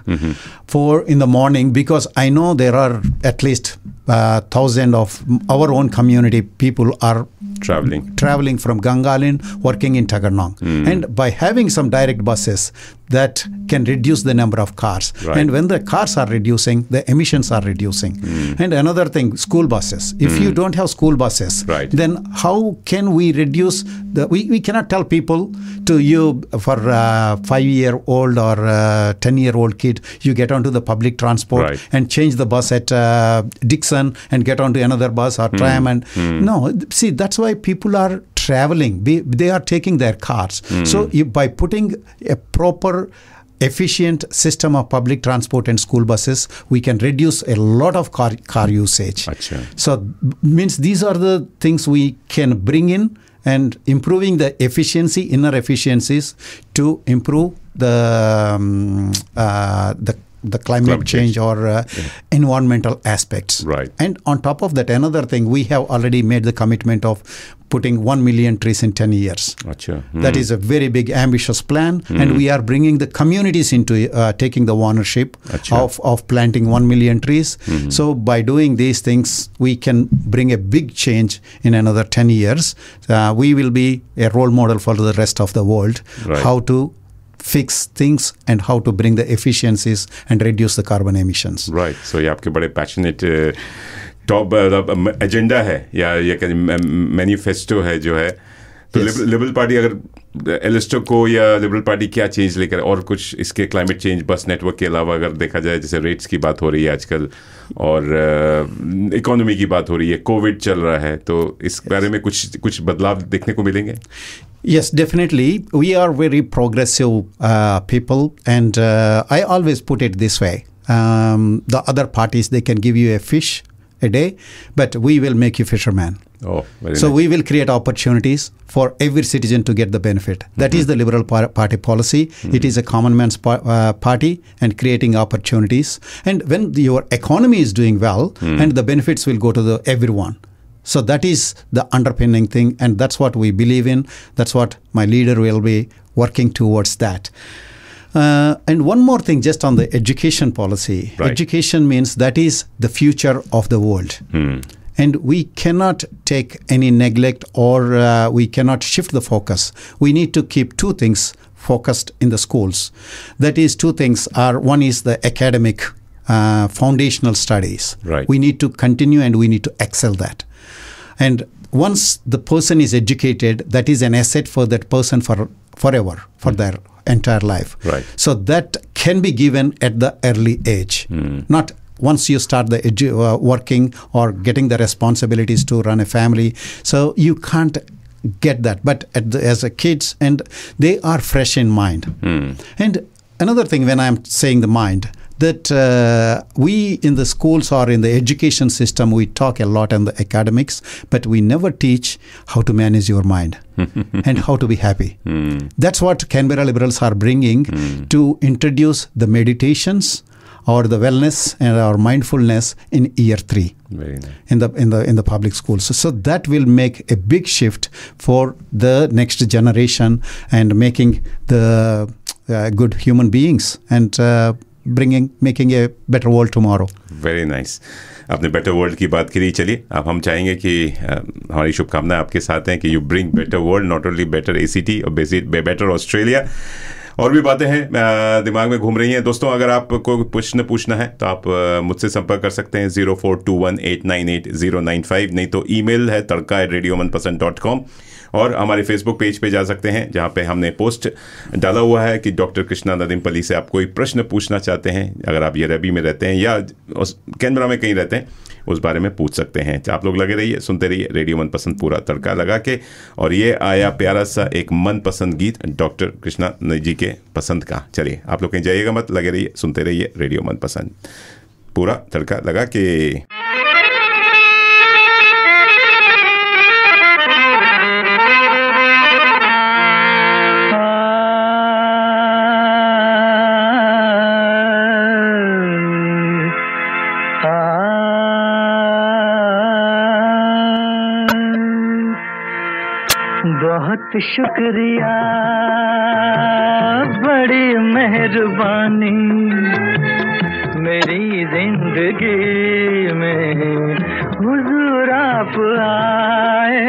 in the morning, because I know there are at least 1,000 of our own community people are traveling from Gangalin, working in Tuggeranong. And by having some direct buses, that can reduce the number of cars. Right. And when the cars are reducing, the emissions are reducing. And another thing, school buses. If you don't have school buses, Right. then how can we reduce we cannot tell people to you for a 5-year-old or 10-year-old kid, you get onto the public transport Right. and change the bus at Dixon and get onto another bus or tram. And no, see, that's why people are traveling. They are taking their cars. So by putting a proper efficient system of public transport and school buses, we can reduce a lot of car usage. Achha. So means these are the things we can bring in, and improving the efficiency, inner efficiencies, to improve the the climate change or environmental aspects. Right. And on top of that, another thing, we have already made the commitment of putting 1 million trees in 10 years. Achha. That is a very big, ambitious plan. And we are bringing the communities into taking the ownership of planting 1 million trees. So by doing these things, we can bring a big change in another 10 years. We will be a role model for the rest of the world, how to fix things and how to bring the efficiencies and reduce the carbon emissions. Right. So ये आपके बड़े passionate top agenda है या ये manifesto है जो है तो लिबरल पार्टी अगर एलिस्टो को या लिबरल पार्टी क्या चेंज लेकर और कुछ इसके क्लाइमेट चेंज बस नेटवर्क के अलावा अगर देखा जाए जैसे रेट्स की बात हो रही है आजकल और इकोनॉमी की बात हो रही है कोविड चल रहा है तो इस बारे में कुछ बदलाव देखने को मिलेंगे Yes, definitely. We are very progressive people, and I always put it this way. The other parties, they can give you a fish a day, but we will make you fisherman. Oh, very so nice. we will create opportunities for every citizen to get the benefit. That is the Liberal Party policy. It is a common man's party and creating opportunities. And when your economy is doing well, and the benefits will go to everyone. So that is the underpinning thing, and that's what we believe in. That's what my leader will be working towards that. And one more thing, just on the education policy. Right. Education means that is the future of the world. And we cannot take any neglect or we cannot shift the focus. We need to keep two things focused in the schools. That is, two things are, one is the academic foundational studies. Right. We need to continue and we need to excel that. And once the person is educated, that is an asset for that person forever, for their entire life. Right. So that can be given at the early age, not once you start the working or getting the responsibilities to run a family. So you can't get that. But as a kids, and they are fresh in mind. And another thing, when I'm saying the mind, that we in the schools or in the education system, we talk a lot on the academics, but we never teach how to manage your mind and how to be happy. That's what Canberra Liberals are bringing to introduce the meditations or the wellness and our mindfulness in year 3. Very nice. In the public schools. So that will make a big shift for the next generation and making the good human beings and making a better world tomorrow. Very nice आपने better world की बात करी चलिए अब हम चाहेंगे कि हमारी शुभकामनाएं आपके साथ हैं कि you bring better world not only better ACT और बेटर ऑस्ट्रेलिया और भी बातें हैं दिमाग में घूम रही हैं दोस्तों अगर आपको प्रश्न पूछना है तो आप मुझसे संपर्क कर सकते हैं 0421898095 नहीं तो ईमेल है tadka@radiomanpasand.com और हमारे फेसबुक पेज पे जा सकते हैं जहाँ पे हमने पोस्ट डाला हुआ है कि डॉक्टर कृष्णा नदीमपल्ली से आप कोई प्रश्न पूछना चाहते हैं अगर आप ये रबी में रहते हैं या कैनबरा में कहीं रहते हैं उस बारे में पूछ सकते हैं आप लोग लगे रहिए सुनते रहिए रेडियो मनपसंद पूरा तड़का लगा के और ये आया प्यारा सा एक मनपसंद गीत डॉक्टर कृष्णा जी के पसंद का चलिए आप लोग कहीं जाइएगा मत लगे रहिए सुनते रहिए रेडियो मनपसंद पूरा तड़का लगा के बहुत शुक्रिया बड़ी मेहरबानी मेरी जिंदगी में हुजूर आप आए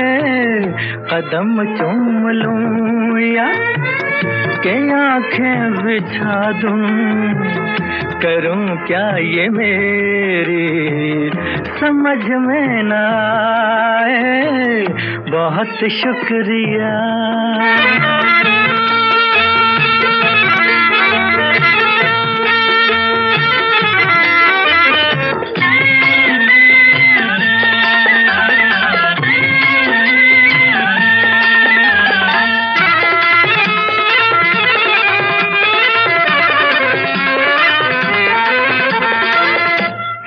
कदम चूम लूं या के आंखें बिछा दूं करूं क्या ये मेरी समझ में ना आए बहुत शुक्रिया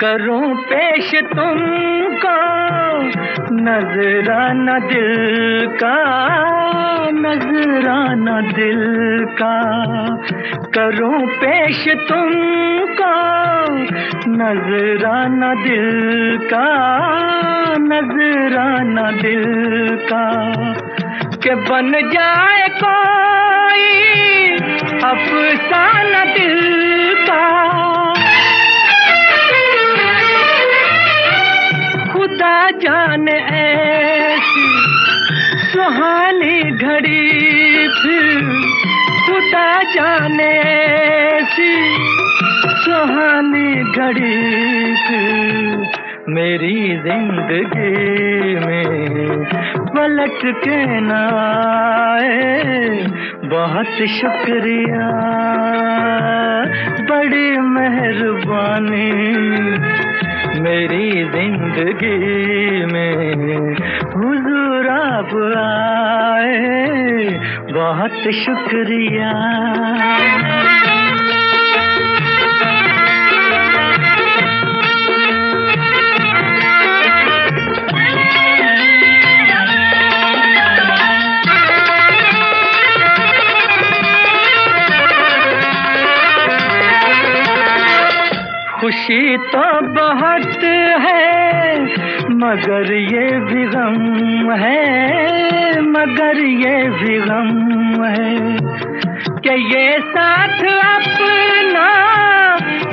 करूं पेश तुमको नजराना दिल का, नजराना दिल का। करूं पेश तुमको नजराना दिल का, नजराना दिल का। के बन जाए कोई अफसाना दिल का। खुदा जाने ऐसी सुहानी घड़ी फिर, खुदा जाने ऐसी सुहानी घड़ी फिर मेरी जिंदगी में पलट के न आए। बहुत शुक्रिया, बड़ी मेहरबानी मेरी जिंदगी में हुजूर आप आए। बहुत शुक्रिया। खुशी तो बहुत है मगर ये भी गम है, मगर ये भी गम है कि ये साथ अपना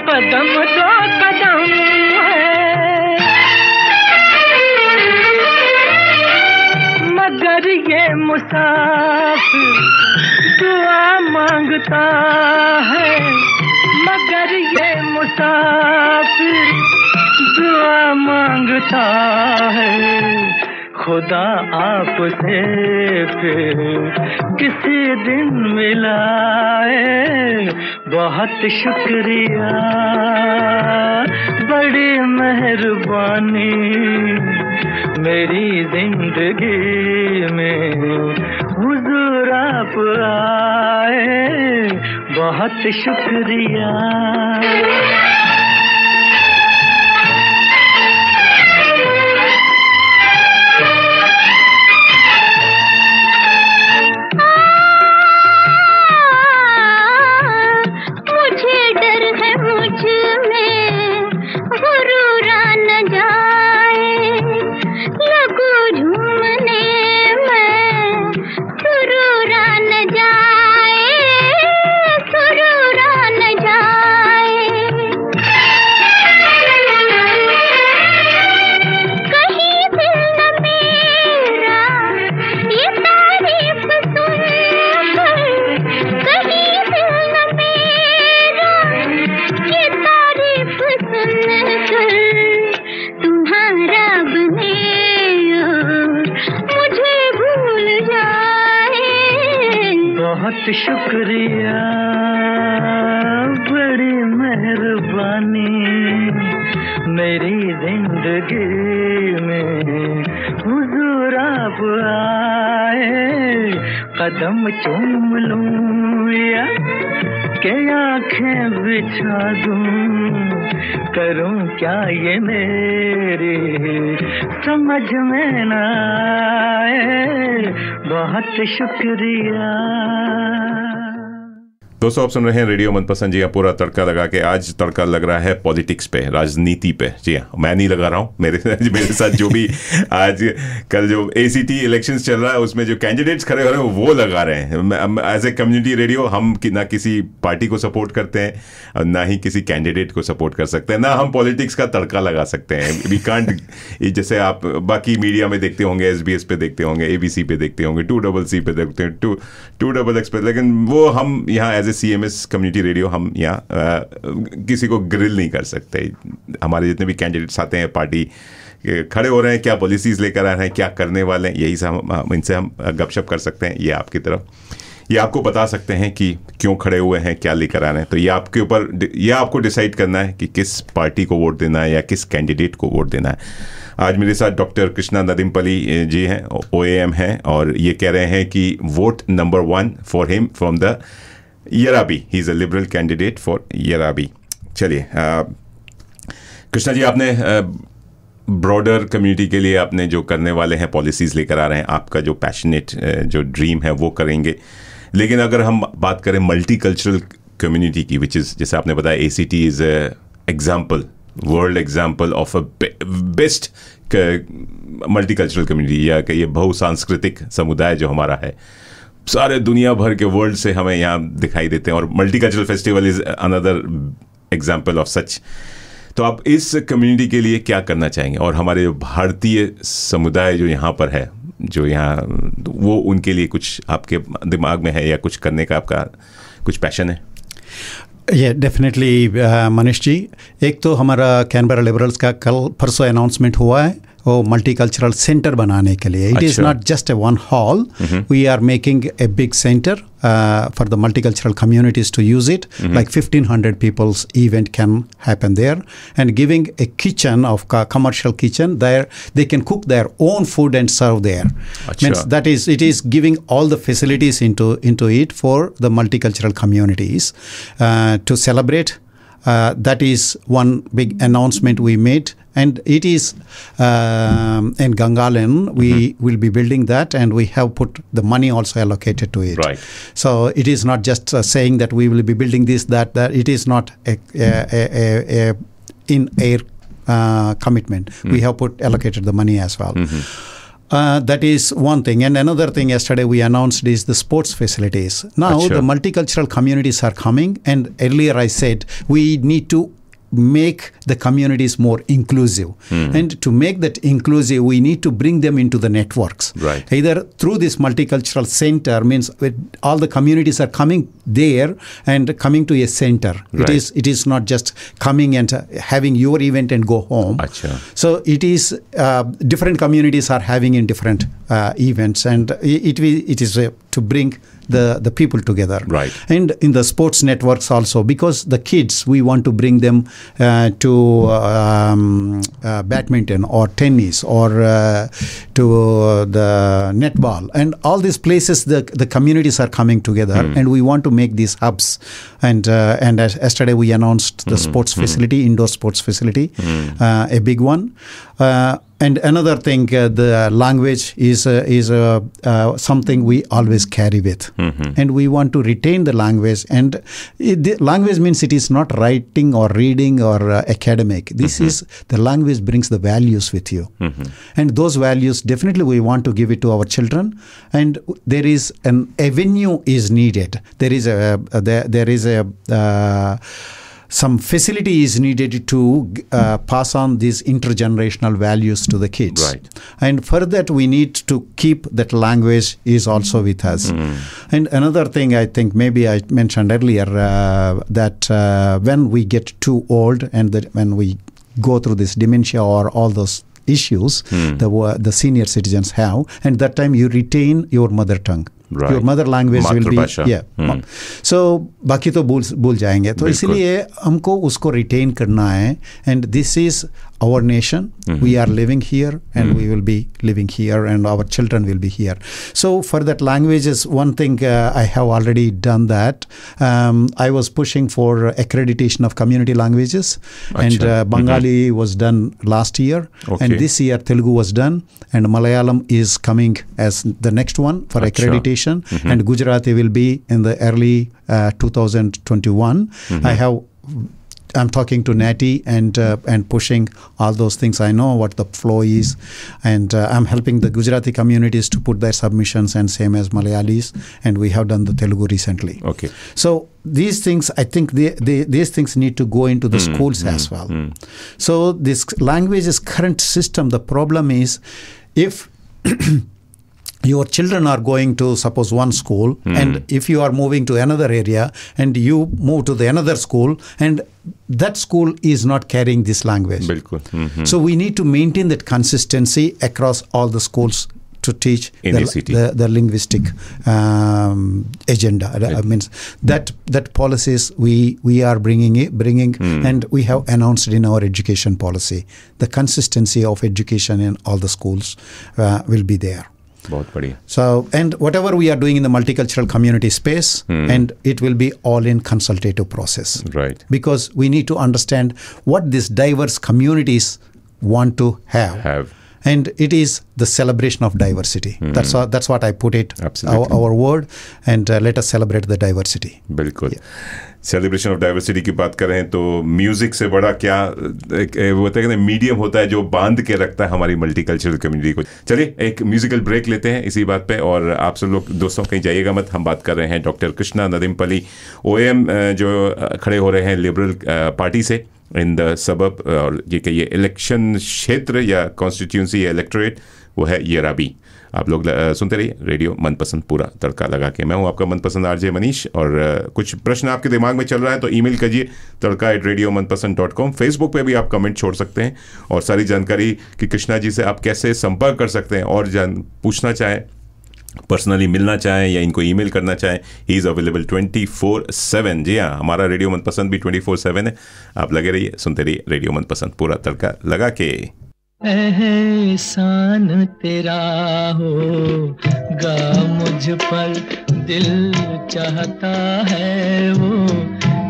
कदम दो कदम है। मगर ये मुसाफिर दुआ मांगता है, मगर ये मुसाफिर दुआ मांगता है। खुदा आपसे फिर किसी दिन मिलाए। बहुत शुक्रिया, बड़ी मेहरबानी मेरी जिंदगी में हुजूर आप आए। बहुत शुक्रिया। बहुत शुक्रिया, बड़ी मेहरबानी मेरी जिंदगी में हुजूर आप आए। कदम चूम लूं या के आँखें बिछा दूं, करूं क्या ये मेरी समझ में न आए। बहुत शुक्रिया। दोस्तों आप सुन रहे हैं रेडियो मनपसंद। जी हाँ, पूरा तड़का लगा के आज तड़का लग रहा है पॉलिटिक्स पे, राजनीति पे। जी हाँ, मैं नहीं लगा रहा हूँ, मेरे साथ जो भी आज कल जो ACT इलेक्शंस चल रहा है उसमें जो कैंडिडेट्स खड़े हो रहे हैं वो लगा रहे हैं। एज ए कम्युनिटी रेडियो हम ना किसी पार्टी को सपोर्ट करते हैं ना ही किसी कैंडिडेट को सपोर्ट कर सकते हैं, ना हम पॉलिटिक्स का तड़का लगा सकते हैं। वी कांट, जैसे आप बाकी मीडिया में देखते होंगे, SBS पे देखते होंगे, ABC पे देखते होंगे, 2CC पे देखते हैं, 2XX पे, लेकिन वो हम यहाँ एज CMS कम्युनिटी रेडियो हम यहाँ किसी को ग्रिल नहीं कर सकते। हमारे जितने भी कैंडिडेट्स आते हैं, पार्टी खड़े हो रहे हैं, क्या पॉलिसीज़ लेकर आ रहे हैं, क्या करने वाले हैं, यही सब इनसे हम गपशप कर सकते हैं। ये आपकी तरफ, ये आपको बता सकते हैं कि क्यों खड़े हुए हैं, क्या लेकर आ रहे हैं। तो ये आपके ऊपर, ये आपको डिसाइड करना है कि किस पार्टी को वोट देना है या किस कैंडिडेट को वोट देना है। आज मेरे साथ डॉक्टर कृष्णा नदीमपल्ली जी हैं, OAM हैं, और ये कह रहे हैं कि vote number 1 for him from the Yarabi. He's a liberal candidate for Yarabi. चलिए, कृष्णा जी, आपने ब्रॉडर कम्युनिटी के लिए आपने जो करने वाले हैं, पॉलिसीज़ लेकर आ रहे हैं, आपका जो पैशनेट जो ड्रीम है वो करेंगे। लेकिन अगर हम बात करें मल्टी कल्चरल कम्युनिटी की, विच इज़, जैसे आपने बताया, ACT is example, world example of a best multi cultural community, या कि ये बहुसांस्कृतिक समुदाय जो हमारा है, सारे दुनिया भर के वर्ल्ड से हमें यहाँ दिखाई देते हैं, और multi cultural festival is another example of such. तो आप इस कम्युनिटी के लिए क्या करना चाहेंगे, और हमारे जो भारतीय समुदाय जो यहाँ पर है, जो यहाँ, वो उनके लिए कुछ आपके दिमाग में है या कुछ करने का आपका कुछ पैशन है? ये डेफिनेटली मनीष जी, एक तो हमारा कैनबरा लिबरल्स का कल परसों अनाउंसमेंट हुआ है वो मल्टीकल्चरल सेंटर बनाने के लिए. It is not just a one hall, we are making a big centre for the multicultural communities to use it. Like 1,500 people's event can happen there, and giving a kitchen of commercial kitchen there, they can cook their own food and serve there. Means that is, it is giving all the facilities into it for the multicultural communities to celebrate. That is one big announcement we made. And it is in Gangalan, we will be building that, and we have put the money also allocated to it. Right. So it is not just saying that we will be building this, that. It is not a in-air commitment. We have allocated the money as well. That is one thing. And another thing yesterday we announced is the sports facilities. Now the multicultural communities are coming, and earlier I said we need to make the communities more inclusive. And to make that inclusive, we need to bring them into the networks. Right. Either through this multicultural center, means all the communities are coming there and coming to a center. Right. It is not just coming and having your event and go home. Achha. So it is different communities are having in different events, and it is to bring the people together. Right. And in the sports networks also, because the kids, we want to bring them to badminton or tennis or to the netball, and all these places the communities are coming together, and we want to make these hubs. And as yesterday we announced the sports facility, indoor sports facility, a big one. And another thing, the language is something we always carry with, and we want to retain the language. And the language means it is not writing or reading or academic. This is the language brings the values with you, and those values definitely we want to give it to our children. And there is an avenue is needed. There is some facility is needed to pass on these intergenerational values to the kids. Right. And for that, we need to keep that language is also with us. And another thing, I think maybe I mentioned earlier, that when we get too old and when we go through this dementia or all those issues the senior citizens have, and that time you retain your mother tongue. Right. Your mother language will be so बाकी तो भूल जाएंगे. तो इसलिए हमको उसको retain करना है. And this is our nation. We are living here, and we will be living here, and our children will be here. So for that language is one thing I have already done that. I was pushing for accreditation of community languages, and Bengali was done last year, and this year Telugu was done, and Malayalam is coming as the next one for accreditation. And Gujarati will be in the early 2021. I'm talking to Natty and pushing all those things. I know what the flow is, and I'm helping the Gujarati communities to put their submissions, and same as Malayalis, and we have done the Telugu recently. Okay. So these things, I think these things need to go into the schools as well. So this language's current system, the problem is if your children are going to, suppose, one school, and if you are moving to another area and you move to the another school, and that school is not carrying this language. So we need to maintain that consistency across all the schools to teach the linguistic agenda. I mean that policies we are bringing and we have announced in our education policy. The consistency of education in all the schools will be there. बहुत बढ़िया. So, and whatever we are doing in the multicultural community space, and it will be all in consultative process. Right. Because we need to understand what these diverse communities want to have. And it is the celebration of diversity. That's what I put it. Absolutely. Our word, and let us celebrate the diversity. बिल्कुल. Celebration of diversity की बात करें तो music से बड़ा क्या होता है, मीडियम होता है जो बांध के रखता है हमारी मल्टीकल्चरल कम्युनिटी को. चलिए एक म्यूजिकल ब्रेक लेते हैं इसी बात पे, और आप सब लोग दोस्तों कहीं जाइएगा मत. हम बात कर रहे हैं डॉक्टर कृष्णा नदीमपल्ली, OAM जो खड़े हो रहे हैं लिबरल पार्टी से इन द सबब, और ये कहिए इलेक्शन क्षेत्र या कॉन्स्टिट्यूंसी या इलेक्टोरेट, वो है येराबी. आप लोग सुनते रहिए रेडियो मनपसंद पूरा तड़का लगा के. मैं हूं आपका मनपसंद आरजे मनीष, और कुछ प्रश्न आपके दिमाग में चल रहा है तो ईमेल कीजिए tadka@radiomanpasand.com. फेसबुक पे भी आप कमेंट छोड़ सकते हैं, और सारी जानकारी कि कृष्णा जी से आप कैसे संपर्क कर सकते हैं और पूछना चाहें, पर्सनली मिलना चाहें या इनको ईमेल करना चाहें, ही इज़ अवेलेबल 24/7. जी हाँ, हमारा रेडियो मनपसंद भी 24/7 है. आप लगे रहिए, सुनते रहिए रेडियो मनपसंद पूरा तड़का लगा के. एहसान तेरा होगा मुझ पर, दिल चाहता है वो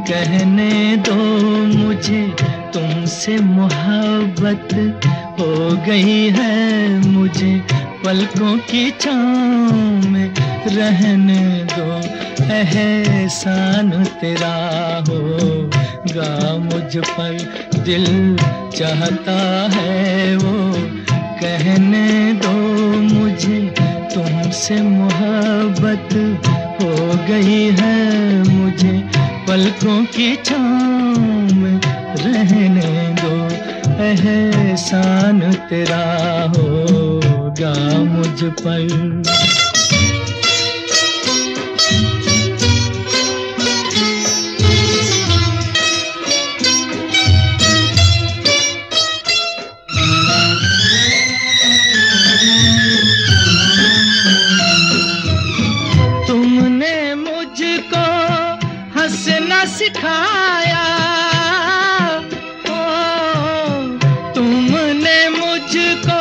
कहने दो मुझे, तुमसे मोहब्बत हो गई है मुझे, पलकों की छाँव में रहने दो. एहसान तेरा होगा मुझ पर, दिल चाहता है वो कहने दो मुझे, तुमसे मोहब्बत हो गई है मुझे, पलकों की छाँव में रहने दो. एहसान तेरा होगा मुझ पर. सिखाया तुमने मुझको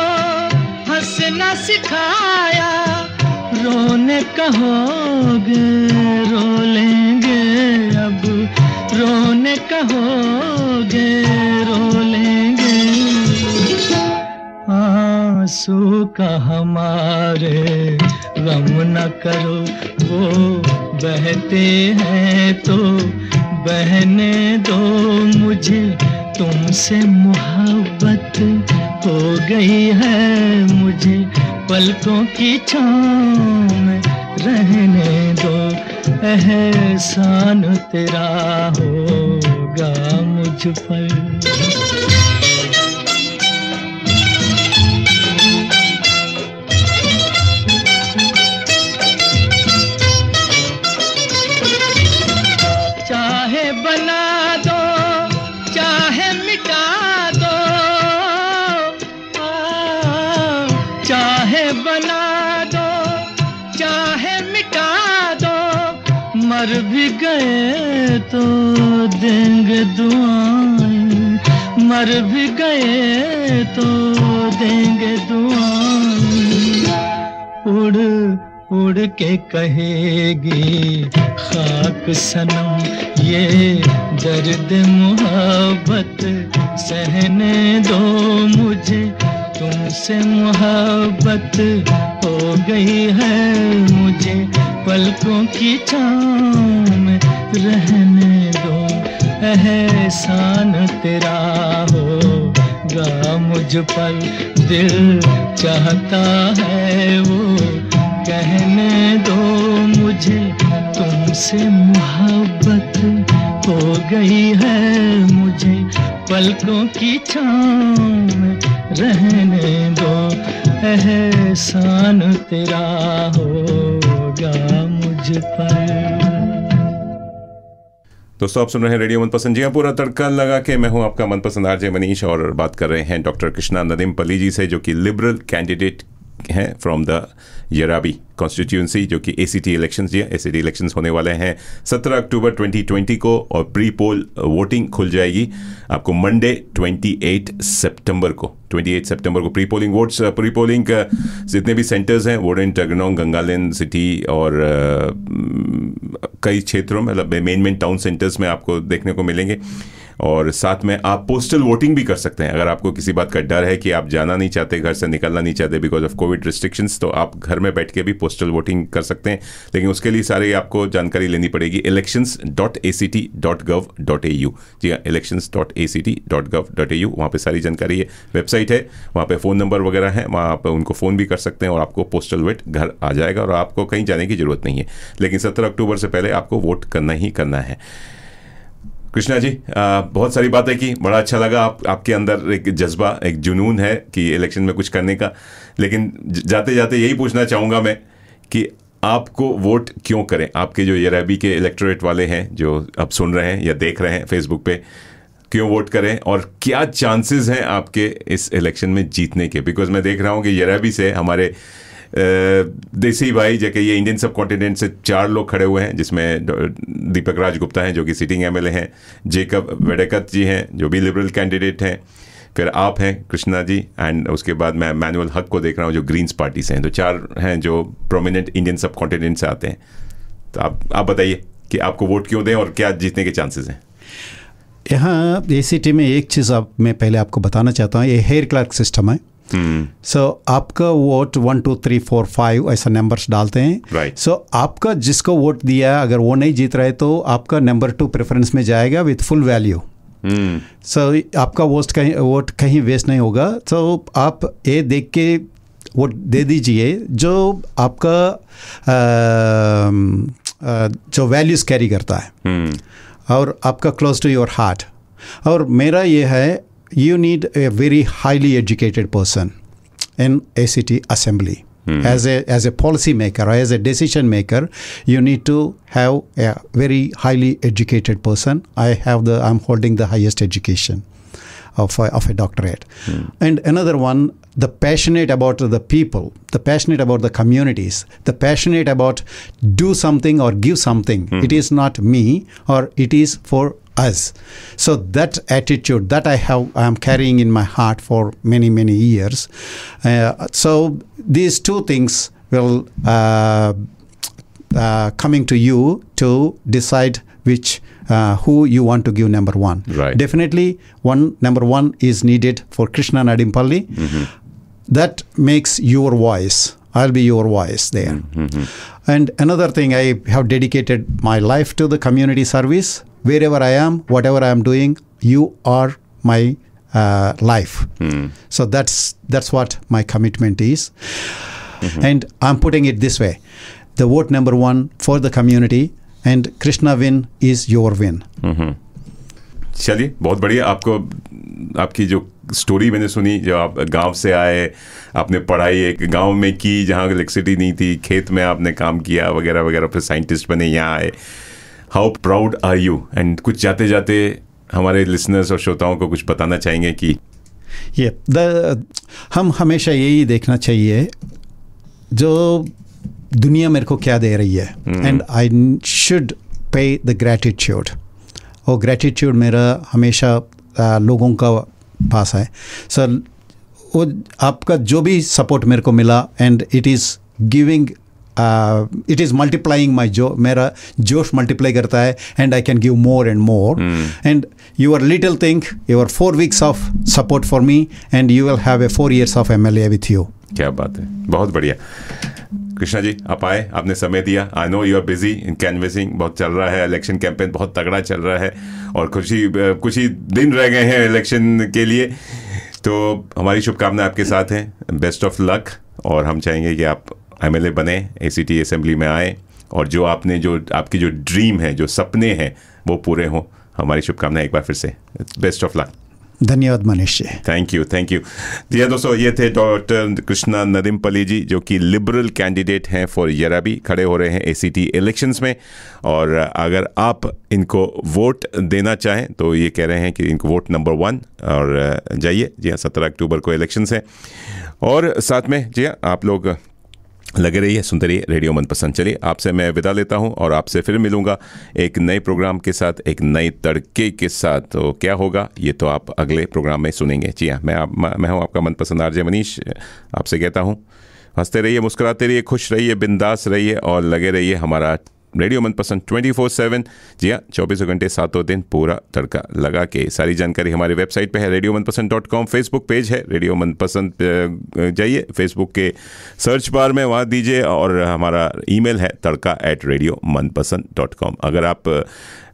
हंसना सिखाया, रोने कहोगे रो लेंगे अब, रोने कहोगे रो लेंगे. आंसू का हमारे गम न करो, वो बहते हैं तो बहने दो मुझे, तुमसे मोहब्बत हो गई है मुझे, पलकों की छाँव में रहने दो. एहसान तेरा होगा मुझ पर. मर भी गए तो देंगे दुआएं, मर भी गए तो देंगे दुआएं. उड़ उड़ के कहेगी खाक सनम, ये दर्द मोहब्बत सहने दो मुझे, तुमसे मोहब्बत हो गई है मुझे, पलकों की छाँव में रहने दो. एहसान तेरा होगा मुझ पर, दिल चाहता है वो कहने दो मुझे, तुमसे मोहब्बत हो गई है मुझे, पलकों की छाँव में रहने दो. एहसान तेरा होगा मुझ पर. दोस्तों आप सुन रहे हैं रेडियो मनपसंद, जी पूरा तड़का लगा के. मैं हूं आपका मनपसंद आरजे मनीष, और बात कर रहे हैं डॉक्टर कृष्णा नदीमपल्ली जी से, जो कि लिबरल कैंडिडेट हैं फ्रॉम द यराबी कॉन्स्टिट्यूंसी, जो कि ACT इलेक्शंस, जी ACT इलेक्शंस होने वाले हैं 17 अक्टूबर 2020 को, और प्री पोल वोटिंग खुल जाएगी आपको मंडे 28 सितंबर को pre polling votes, pre polling जितने भी सेंटर्स हैं वोडेन, टगनोंग, गंगालैंड सिटी और कई क्षेत्रों में, मतलब मेन टाउन सेंटर्स में आपको देखने को मिलेंगे। और साथ में आप पोस्टल वोटिंग भी कर सकते हैं। अगर आपको किसी बात का डर है कि आप जाना नहीं चाहते, घर से निकलना नहीं चाहते बिकॉज ऑफ कोविड रिस्ट्रिक्शंस, तो आप घर में बैठ के भी पोस्टल वोटिंग कर सकते हैं। लेकिन उसके लिए सारी आपको जानकारी लेनी पड़ेगी elections.act.gov.au। जी हाँ, elections.act.gov.au, वहाँ पे सारी जानकारी है, वेबसाइट है, वहाँ पे फ़ोन नंबर वगैरह है, वहाँ आप उनको फ़ोन भी कर सकते हैं और आपको पोस्टल वोट घर आ जाएगा और आपको कहीं जाने की ज़रूरत नहीं है। लेकिन 17 अक्टूबर से पहले आपको वोट करना ही करना है। कृष्णा जी, बहुत सारी बातें की, बड़ा अच्छा लगा। आपके अंदर एक जज्बा, एक जुनून है कि इलेक्शन में कुछ करने का। लेकिन जाते जाते यही पूछना चाहूँगा मैं कि आपको वोट क्यों करें? आपके जो यराबी के इलेक्टोरेट वाले हैं जो अब सुन रहे हैं या देख रहे हैं फेसबुक पे, क्यों वोट करें और क्या चांसेस हैं आपके इस इलेक्शन में जीतने के? बिकॉज मैं देख रहा हूँ कि यराबी से हमारे देसी भाई, जैसे ये इंडियन सब कॉन्टिनेंट से 4 लोग खड़े हुए हैं, जिसमें दीपक राज गुप्ता हैं जो कि सिटिंग MLA हैं, जेकब वेडेकत जी हैं जो भी लिबरल कैंडिडेट हैं, फिर आप हैं कृष्णा जी, एंड उसके बाद मैं मैनुअल हक को देख रहा हूँ जो ग्रीन्स पार्टी से हैं। तो 4 हैं जो प्रोमिनेंट इंडियन सब कॉन्टिनेंट से आते हैं। तो आप बताइए कि आपको वोट क्यों दें और क्या जीतने के चांसेस हैं? यहाँ ACT में एक चीज़ मैं पहले आपको बताना चाहता हूँ, ये हेयर क्लर्क सिस्टम है। सो आपका वोट 1 2 3 4 5 ऐसा नंबर्स डालते हैं। सो आपका जिसको वोट दिया अगर वो नहीं जीत रहे तो आपका नंबर 2 प्रेफरेंस में जाएगा विथ फुल वैल्यू। सो आपका वोट कहीं वेस्ट नहीं होगा। तो आप ये देख के वोट दे दीजिए जो आपका जो वैल्यूज़ कैरी करता है और आपका क्लोज टू योर हार्ट। और मेरा ये है, you need a very highly educated person in ACT assembly. As a policy maker or as a decision maker, you need to have a very highly educated person. I'm holding the highest education of a doctorate. And another one, the passionate about the people, the passionate about the communities, the passionate about do something or give something. It is not me or it is for us. So that attitude that I am carrying in my heart for many years. So these 2 things will coming to you to decide which who you want to give number 1. Right. Definitely number 1 is needed for Krishna Nadimpalli. That makes your voice. I'll be your voice there. And another thing, I have dedicated my life to the community service. Wherever I am, whatever I am doing, you are my life. So that's what my commitment is. And I'm putting it this way: the vote number 1 for the community, and Krishna win is your win. चलिए, बहुत बढ़िया। आपकी जो story मैंने सुनी, जो आप गांव से आए, आपने पढ़ाई एक गांव में की जहां इलेक्ट्रिसिटी नहीं थी, खेत में आपने काम किया वगैरह वगैरह, फिर साइंटिस्ट बने, यहाँ आए। How proud are you? And कुछ जाते जाते हमारे लिसनर्स और श्रोताओं को कुछ बताना चाहेंगे कि हम हमेशा यही देखना चाहिए जो दुनिया मेरे को क्या दे रही है, and I should pay the gratitude. और ग्रैटिट्यूड मेरा हमेशा लोगों का पास है। सो वो आपका जो भी सपोर्ट मेरे को मिला, and it is giving, it is multiplying my मेरा जोश मल्टीप्लाई करता है, and I can give more and more. And your little thing, your 4 weeks of support for me, and you will have a 4 years of MLA with you. क्या बात है, बहुत बढ़िया। कृष्णा जी, आप आए, आपने समय दिया। I know you are busy in canvassing, बहुत चल रहा है, इलेक्शन कैंपेन बहुत तगड़ा चल रहा है और कुछ ही दिन रह गए हैं इलेक्शन के लिए। तो हमारी शुभकामनाएं आपके साथ हैं, बेस्ट ऑफ लक। और हम चाहेंगे कि आप MLA बने, ACT असेंबली में आए और जो आपकी जो ड्रीम है, जो सपने हैं, वो पूरे हों। हमारी शुभकामनाएं एक बार फिर से, बेस्ट ऑफ लक। धन्यवाद मनीष जी। Thank you. जी दोस्तों, ये थे डॉक्टर कृष्णा नदिमपल्ली जी, जो कि लिबरल कैंडिडेट हैं फॉर यराबी, खड़े हो रहे हैं ACT इलेक्शंस में। और अगर आप इनको वोट देना चाहें तो ये कह रहे हैं कि इनको वोट नंबर 1 और जाइए। जी हाँ, 17 अक्टूबर को इलेक्शंस हैं। और साथ में जी हाँ, आप लोग लगे रहिए, सुनते रहिए रेडियो मनपसंद। चलिए आपसे मैं विदा लेता हूं और आपसे फिर मिलूंगा एक नए प्रोग्राम के साथ, एक नई तड़के के साथ। तो क्या होगा ये तो आप अगले प्रोग्राम में सुनेंगे। जी हाँ, मैं हूं आपका मनपसंद आरजे मनीष। आपसे कहता हूं हंसते रहिए, मुस्कुराते रहिए, खुश रहिए, बिंदास रहिए और लगे रहिए हमारा रेडियो मनपसंद 24/7। जी हाँ, 24 घंटे 7 दिन पूरा तड़का लगा के। सारी जानकारी हमारी वेबसाइट पे है radiyomanpasand.com। फेसबुक पेज है रेडियो मनपसंद, जाइए फेसबुक के सर्च बार में वहाँ दीजिए और हमारा ईमेल है tadka@radiomanpasand.com। अगर आप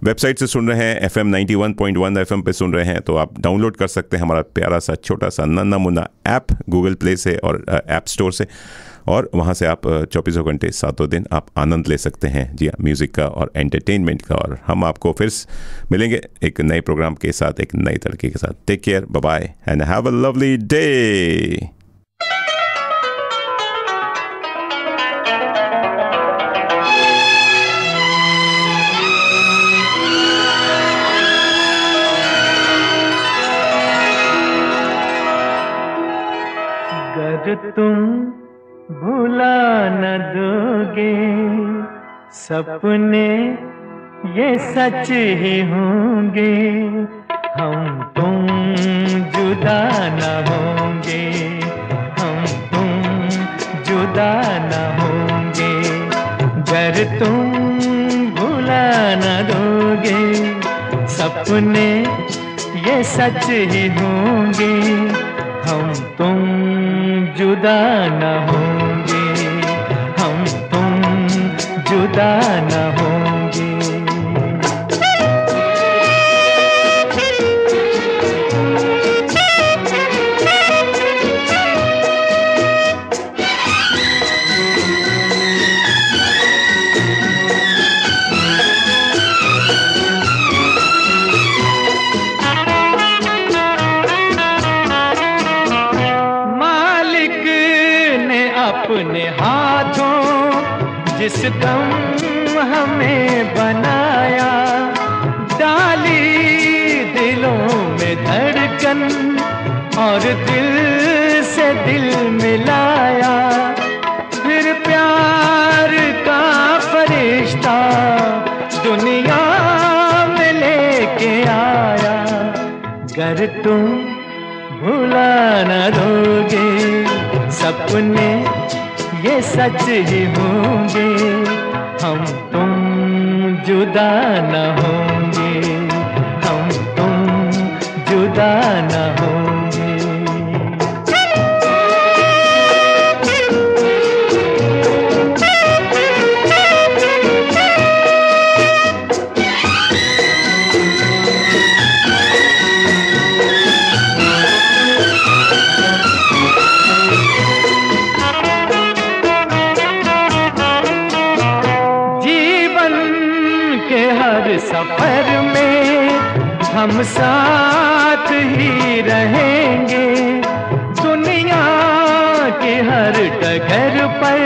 वेबसाइट से सुन रहे हैं, FM 91.1 FM पे सुन रहे हैं, तो आप डाउनलोड कर सकते हैं हमारा प्यारा सा छोटा सा नन्ना मुन्ना ऐप गूगल प्ले से और ऐप स्टोर से, और वहाँ से आप 24 घंटे 7 दिन आप आनंद ले सकते हैं। जी हाँ, म्यूज़िक का और एंटरटेनमेंट का। और हम आपको फिर मिलेंगे एक नए प्रोग्राम के साथ, एक नई तड़के के साथ। Take care, bye bye and have a lovely day. अगर तुम भुला न दोगे सपने ये सच ही होंगे, हम तुम जुदा न होंगे, हम तुम जुदा न होंगे। अगर तुम भुला न दोगे सपने ये सच ही होंगे, हम तुम जुदा न होंगे, हम तुम जुदा न होंगे। अपने हाथों जिस दम हमें बनाया, डाली दिलों में धड़कन और दिल से दिल मिलाया, फिर प्यार का फरिश्ता दुनिया में लेके आया। अगर तुम भुला न दोगे सपने ये सच ही होंगे, हम तुम जुदा न होंगे, हम तुम जुदा न होंगे। सफर में हम साथ ही रहेंगे, दुनिया के हर डगर पर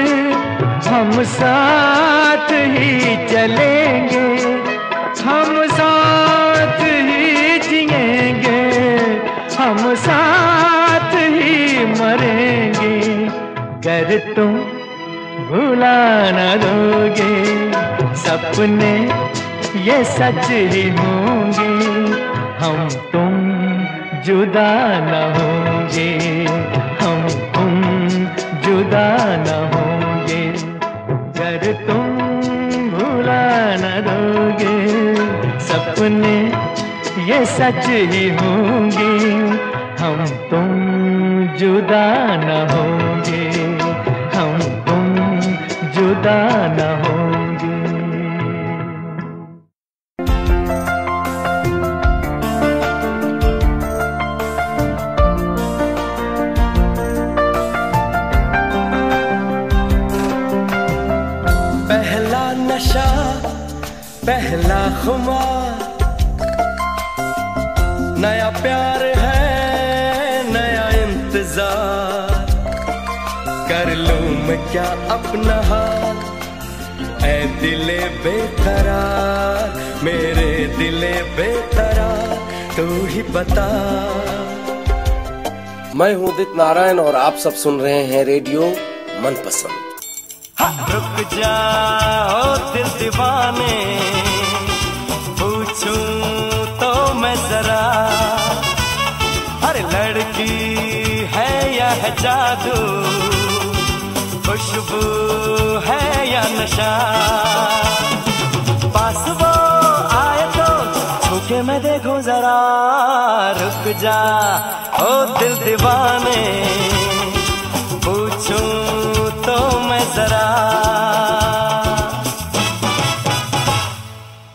हम साथ ही चलेंगे, हम साथ ही जिएंगे, हम साथ ही मरेंगे। अगर तुम भुला न दोगे सपने ये सच ही होंगे, हम तुम जुदा न होंगे, हम तुम जुदा न होंगे। अगर तुम भुला न दोगे सपने ये सच ही होंगे, हम तुम जुदा न होंगे, हम तुम जुदा न होंगे। पहला खुमार नया प्यार है, नया इंतजार, कर लूं मैं क्या अपना हाल, ऐ दिले बेकरार, मेरे दिले बेकरार, तू ही बता। मैं हूं उदित नारायण और आप सब सुन रहे हैं रेडियो मनपसंद। रुक जाओ दिल दीवाने, पूछूं तो मैं जरा, अरे लड़की है या है जादू, खुशबू है या नशा, पास वो आए तो छूके मैं देखूं जरा, रुक जा ओ दिल दीवाने, पूछूं तो मैं जरा।